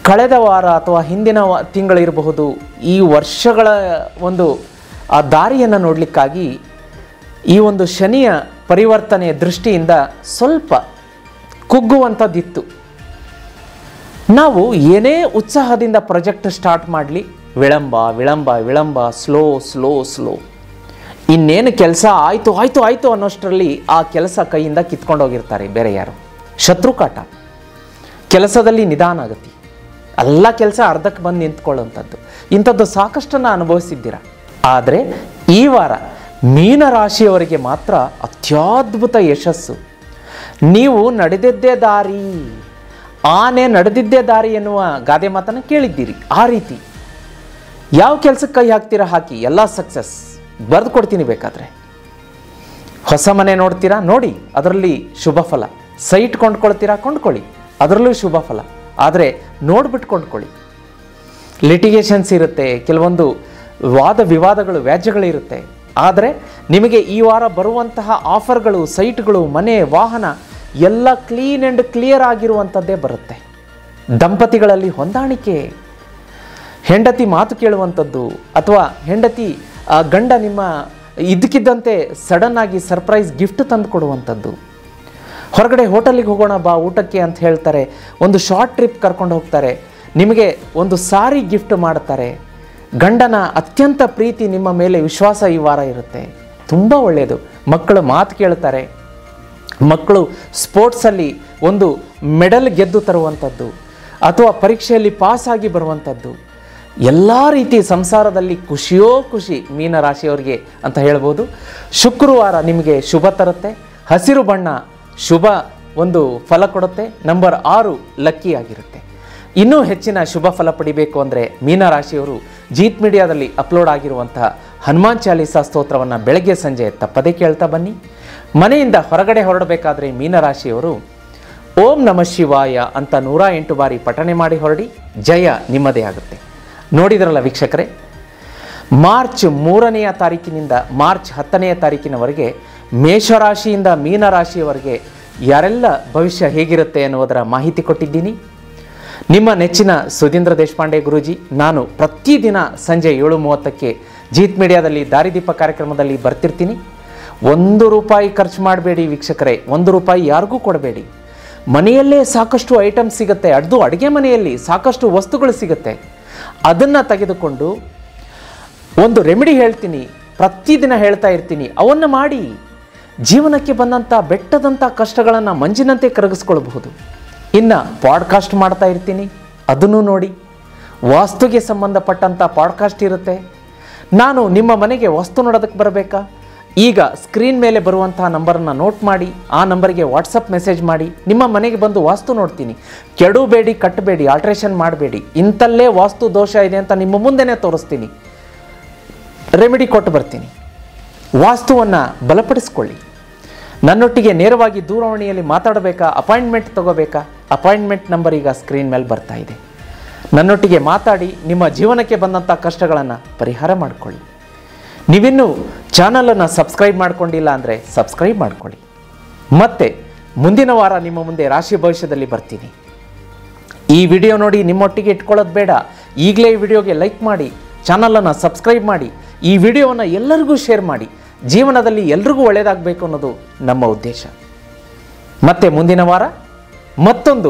ಕಳೆದ ವಾರ ಅಥವಾ ಹಿಂದಿನ ತಿಂಗಳಿರಬಹುದು, ಈ ವರ್ಷಗಳ ಒಂದು ಆ ದಾರಿಯನ್ನು ನೋಡಲಿಕ್ಕಾಗಿ ಈ ಒಂದು ಶನಿಯ ಪರಿವರ್ತನೆಯ ದೃಷ್ಟಿಯಿಂದ ಸ್ವಲ್ಪ ಕುಗ್ಗುವಂಥದ್ದಿತ್ತು. ನಾವು ಏನೇ ಉತ್ಸಾಹದಿಂದ ಪ್ರಾಜೆಕ್ಟ್ ಸ್ಟಾರ್ಟ್ ಮಾಡಲಿ, ವಿಳಂಬ ವಿಳಂಬ ವಿಳಂಬ, ಸ್ಲೋ ಸ್ಲೋ ಸ್ಲೋ. ಇನ್ನೇನು ಕೆಲಸ ಆಯಿತು ಅನ್ನೋಷ್ಟರಲ್ಲಿ ಆ ಕೆಲಸ ಕೈಯಿಂದ ಕಿತ್ಕೊಂಡೋಗಿರ್ತಾರೆ ಬೇರೆ ಯಾರು. ಶತ್ರುಕಾಟ, ಕೆಲಸದಲ್ಲಿ ನಿಧಾನ ಆಗತಿ, ಎಲ್ಲ ಕೆಲಸ ಅರ್ಧಕ್ಕೆ ಬಂದು ನಿಂತ್ಕೊಳ್ಳುವಂಥದ್ದು, ಇಂಥದ್ದು ಸಾಕಷ್ಟನ್ನು ಅನುಭವಿಸಿದ್ದೀರ. ಆದರೆ ಈ ವಾರ ಮೀನರಾಶಿಯವರಿಗೆ ಮಾತ್ರ ಅತ್ಯದ್ಭುತ ಯಶಸ್ಸು. ನೀವು ನಡೆದಿದ್ದೇ ದಾರಿ, ಆನೆ ನಡೆದಿದ್ದೇ ದಾರಿ ಎನ್ನುವ ಗಾದೆ ಮಾತನ್ನು ಕೇಳಿದ್ದೀರಿ. ಆ ರೀತಿ ಯಾವ ಕೆಲಸಕ್ಕೆ ಕೈ ಹಾಕ್ತೀರಾ ಹಾಕಿ, ಎಲ್ಲ ಸಕ್ಸಸ್. ಬರೆದು ಕೊಡ್ತೀನಿ ಬೇಕಾದರೆ. ಹೊಸ ಮನೆ ನೋಡ್ತೀರಾ, ನೋಡಿ, ಅದರಲ್ಲಿ ಶುಭ ಫಲ. ಸೈಟ್ ಕೊಂಡ್ಕೊಳ್ತೀರಾ, ಕೊಂಡ್ಕೊಳ್ಳಿ, ಅದರಲ್ಲೂ ಶುಭ ಫಲ. ಆದರೆ ನೋಡ್ಬಿಟ್ಟು ಕೊಂಡ್ಕೊಳ್ಳಿ. ಲಿಟಿಗೇಷನ್ಸ್ ಇರುತ್ತೆ, ಕೆಲವೊಂದು ವಾದ ವಿವಾದಗಳು, ವ್ಯಾಜ್ಯಗಳಿರುತ್ತೆ. ಆದರೆ ನಿಮಗೆ ಈ ವಾರ ಬರುವಂತಹ ಆಫರ್ಗಳು, ಸೈಟ್ಗಳು, ಮನೆ, ವಾಹನ ಎಲ್ಲ ಕ್ಲೀನ್ ಆ್ಯಂಡ್ ಕ್ಲಿಯರ್ ಆಗಿರುವಂಥದ್ದೇ ಬರುತ್ತೆ. ದಂಪತಿಗಳಲ್ಲಿ ಹೊಂದಾಣಿಕೆ, ಹೆಂಡತಿ ಮಾತು ಕೇಳುವಂಥದ್ದು, ಅಥವಾ ಹೆಂಡತಿ ಗಂಡ ನಿಮ್ಮ ಇದ್ದಕ್ಕಿದ್ದಂತೆ ಸಡನ್ ಆಗಿ ಸರ್ಪ್ರೈಸ್ ಗಿಫ್ಟ್ ತಂದು ಕೊಡುವಂಥದ್ದು. ಹೊರಗಡೆ ಹೋಟೆಲಿಗೆ ಹೋಗೋಣ ಬಾ ಊಟಕ್ಕೆ ಅಂತ ಹೇಳ್ತಾರೆ, ಒಂದು ಶಾರ್ಟ್ ಟ್ರಿಪ್ ಕರ್ಕೊಂಡು ಹೋಗ್ತಾರೆ, ನಿಮಗೆ ಒಂದು ಸಾರಿ ಗಿಫ್ಟ್ ಮಾಡ್ತಾರೆ, ಗಂಡನ ಅತ್ಯಂತ ಪ್ರೀತಿ ನಿಮ್ಮ ಮೇಲೆ ವಿಶ್ವಾಸ ಈ ವಾರ ಇರುತ್ತೆ. ತುಂಬ ಒಳ್ಳೆಯದು. ಮಕ್ಕಳು ಮಾತು ಕೇಳ್ತಾರೆ. ಮಕ್ಕಳು ಸ್ಪೋರ್ಟ್ಸಲ್ಲಿ ಒಂದು ಮೆಡಲ್ ಗೆದ್ದು ತರುವಂಥದ್ದು ಅಥವಾ ಪರೀಕ್ಷೆಯಲ್ಲಿ ಪಾಸಾಗಿ ಬರುವಂಥದ್ದು, ಎಲ್ಲ ರೀತಿ ಸಂಸಾರದಲ್ಲಿ ಖುಷಿಯೋ ಖುಷಿ ಮೀನರಾಶಿಯವರಿಗೆ ಅಂತ ಹೇಳ್ಬೋದು. ಶುಕ್ರವಾರ ನಿಮಗೆ ಶುಭ ತರುತ್ತೆ. ಹಸಿರು ಬಣ್ಣ ಶುಭ ಒಂದು ಫಲ ಕೊಡುತ್ತೆ. ನಂಬರ್ 6 ಲಕ್ಕಿ ಆಗಿರುತ್ತೆ. ಇನ್ನೂ ಹೆಚ್ಚಿನ ಶುಭ ಫಲ ಪಡಿಬೇಕು ಅಂದರೆ ಮೀನರಾಶಿಯವರು ಜೀತ್ ಮೀಡಿಯಾದಲ್ಲಿ ಅಪ್ಲೋಡ್ ಆಗಿರುವಂತಹ ಹನುಮಾನ್ ಚಾಲೀಸಾ ಸ್ತೋತ್ರವನ್ನು ಬೆಳಗ್ಗೆ ಸಂಜೆ ತಪ್ಪದೇ ಕೇಳ್ತಾ ಬನ್ನಿ. ಮನೆಯಿಂದ ಹೊರಗಡೆ ಹೊರಡಬೇಕಾದ್ರೆ ಮೀನರಾಶಿಯವರು ಓಂ ನಮಃ ಶಿವಾಯ ಅಂತ 108 ಬಾರಿ ಪಠಣೆ ಮಾಡಿ ಹೊರಡಿ. ಜಯ ನಿಮ್ಮದೇ ಆಗುತ್ತೆ. ನೋಡಿದ್ರಲ್ಲ ವೀಕ್ಷಕರೇ, ಮಾರ್ಚ್ 3ನೇ ತಾರೀಕಿನಿಂದ ಮಾರ್ಚ್ 10ನೇ ತಾರೀಕಿನವರೆಗೆ ಮೇಷರಾಶಿಯಿಂದ ಮೀನರಾಶಿಯವರೆಗೆ ಯಾರೆಲ್ಲ ಭವಿಷ್ಯ ಹೇಗಿರುತ್ತೆ ಅನ್ನುವುದರ ಮಾಹಿತಿ ಕೊಟ್ಟಿದ್ದೀನಿ. ನಿಮ್ಮ ನೆಚ್ಚಿನ ಸುಧೀಂದ್ರ ದೇಶಪಾಂಡೆ ಗುರೂಜಿ. ನಾನು ಪ್ರತಿದಿನ ಸಂಜೆ 7:30ಕ್ಕೆ ಜೀತ್ ಮೀಡಿಯಾದಲ್ಲಿ ದಾರಿದೀಪ ಕಾರ್ಯಕ್ರಮದಲ್ಲಿ ಬರ್ತಿರ್ತೀನಿ. 1 ರೂಪಾಯಿ ಖರ್ಚು ಮಾಡಬೇಡಿ ವೀಕ್ಷಕರೇ. 1 ರೂಪಾಯಿ ಯಾರಿಗೂ ಕೊಡಬೇಡಿ. ಮನೆಯಲ್ಲೇ ಸಾಕಷ್ಟು ಐಟಮ್ ಸಿಗುತ್ತೆ. ಅದು ಅಡುಗೆ ಮನೆಯಲ್ಲಿ ಸಾಕಷ್ಟು ವಸ್ತುಗಳು ಸಿಗುತ್ತೆ. ಅದನ್ನು ತೆಗೆದುಕೊಂಡು ಒಂದು ರೆಮಿಡಿ ಹೇಳ್ತೀನಿ, ಪ್ರತಿದಿನ ಹೇಳ್ತಾ ಇರ್ತೀನಿ, ಅವನ್ನು ಮಾಡಿ ಜೀವನಕ್ಕೆ ಬಂದಂಥ ಬೆಟ್ಟದಂಥ ಕಷ್ಟಗಳನ್ನು ಮಂಜಿನಂತೆ ಕರಗಿಸ್ಕೊಳ್ಬಹುದು. ಇನ್ನು ಪಾಡ್ಕಾಸ್ಟ್ ಮಾಡ್ತಾ ಇರ್ತೀನಿ, ಅದನ್ನು ನೋಡಿ. ವಾಸ್ತುಗೆ ಸಂಬಂಧಪಟ್ಟಂಥ ಪಾಡ್ಕಾಸ್ಟ್ ಇರುತ್ತೆ. ನಾನು ನಿಮ್ಮ ಮನೆಗೆ ವಾಸ್ತು ನೋಡೋದಕ್ಕೆ ಬರಬೇಕಾ? ಈಗ ಸ್ಕ್ರೀನ್ ಮೇಲೆ ಬರುವಂತಹ ನಂಬರನ್ನು ನೋಟ್ ಮಾಡಿ, ಆ ನಂಬರ್ಗೆ ವಾಟ್ಸಪ್ ಮೆಸೇಜ್ ಮಾಡಿ. ನಿಮ್ಮ ಮನೆಗೆ ಬಂದು ವಾಸ್ತು ನೋಡ್ತೀನಿ. ಕೆಡಬೇಡಿ, ಕಟ್ಟಬೇಡಿ, ಆಲ್ಟ್ರೇಷನ್ ಮಾಡಬೇಡಿ. ಇಂಥಲ್ಲೇ ವಾಸ್ತು ದೋಷ ಇದೆ ಅಂತ ನಿಮ್ಮ ಮುಂದೆನೇ ತೋರಿಸ್ತೀನಿ. ರೆಮಿಡಿ ಕೊಟ್ಟು ಬರ್ತೀನಿ. ವಾಸ್ತುವನ್ನು ಬಲಪಡಿಸ್ಕೊಳ್ಳಿ. ನನ್ನೊಟ್ಟಿಗೆ ನೇರವಾಗಿ ದೂರವಾಣಿಯಲ್ಲಿ ಮಾತಾಡಬೇಕಾ, ಅಪಾಯಿಂಟ್ಮೆಂಟ್ ತಗೋಬೇಕಾ? ಅಪಾಯಿಂಟ್ಮೆಂಟ್ ನಂಬರ್ ಈಗ ಸ್ಕ್ರೀನ್ ಮೇಲೆ ಬರ್ತಾ ಇದೆ. ನನ್ನೊಟ್ಟಿಗೆ ಮಾತಾಡಿ ನಿಮ್ಮ ಜೀವನಕ್ಕೆ ಬಂದಂಥ ಕಷ್ಟಗಳನ್ನು ಪರಿಹಾರ ಮಾಡಿಕೊಳ್ಳಿ. ನೀವಿನ್ನೂ ಚಾನಲನ್ನು ಸಬ್ಸ್ಕ್ರೈಬ್ ಮಾಡ್ಕೊಂಡಿಲ್ಲ ಅಂದರೆ ಸಬ್ಸ್ಕ್ರೈಬ್ ಮಾಡ್ಕೊಳ್ಳಿ. ಮತ್ತೆ ಮುಂದಿನ ವಾರ ನಿಮ್ಮ ಮುಂದೆ ರಾಶಿ ಭವಿಷ್ಯದಲ್ಲಿ ಬರ್ತೀನಿ. ಈ ವಿಡಿಯೋ ನೋಡಿ ನಿಮ್ಮೊಟ್ಟಿಗೆ ಇಟ್ಕೊಳ್ಳೋದು ಬೇಡ. ಈಗಲೇ ಈ ವಿಡಿಯೋಗೆ ಲೈಕ್ ಮಾಡಿ, ಚಾನಲನ್ನು ಸಬ್ಸ್ಕ್ರೈಬ್ ಮಾಡಿ, ಈ ವಿಡಿಯೋವನ್ನು ಎಲ್ಲರಿಗೂ ಶೇರ್ ಮಾಡಿ. ಜೀವನದಲ್ಲಿ ಎಲ್ರಿಗೂ ಒಳ್ಳೆಯದಾಗಬೇಕು ಅನ್ನೋದು ನಮ್ಮ ಉದ್ದೇಶ. ಮತ್ತೆ ಮುಂದಿನ ವಾರ ಮತ್ತೊಂದು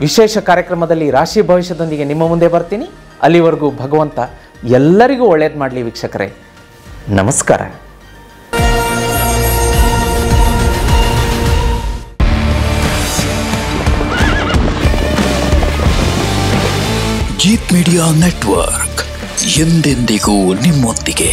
ವಿಶೇಷ ಕಾರ್ಯಕ್ರಮದಲ್ಲಿ ರಾಶಿ ಭವಿಷ್ಯದೊಂದಿಗೆ ನಿಮ್ಮ ಮುಂದೆ ಬರ್ತೀನಿ. ಅಲ್ಲಿವರೆಗೂ ಭಗವಂತ ಎಲ್ಲರಿಗೂ ಒಳ್ಳೇದು ಮಾಡಲಿ ವೀಕ್ಷಕರೇ. ನಮಸ್ಕಾರ. ಜೀತ್ ಮೀಡಿಯಾ ನೆಟ್ವರ್ಕ್ ಎಂದೆಂದಿಗೂ ನಿಮ್ಮೊಂದಿಗೆ.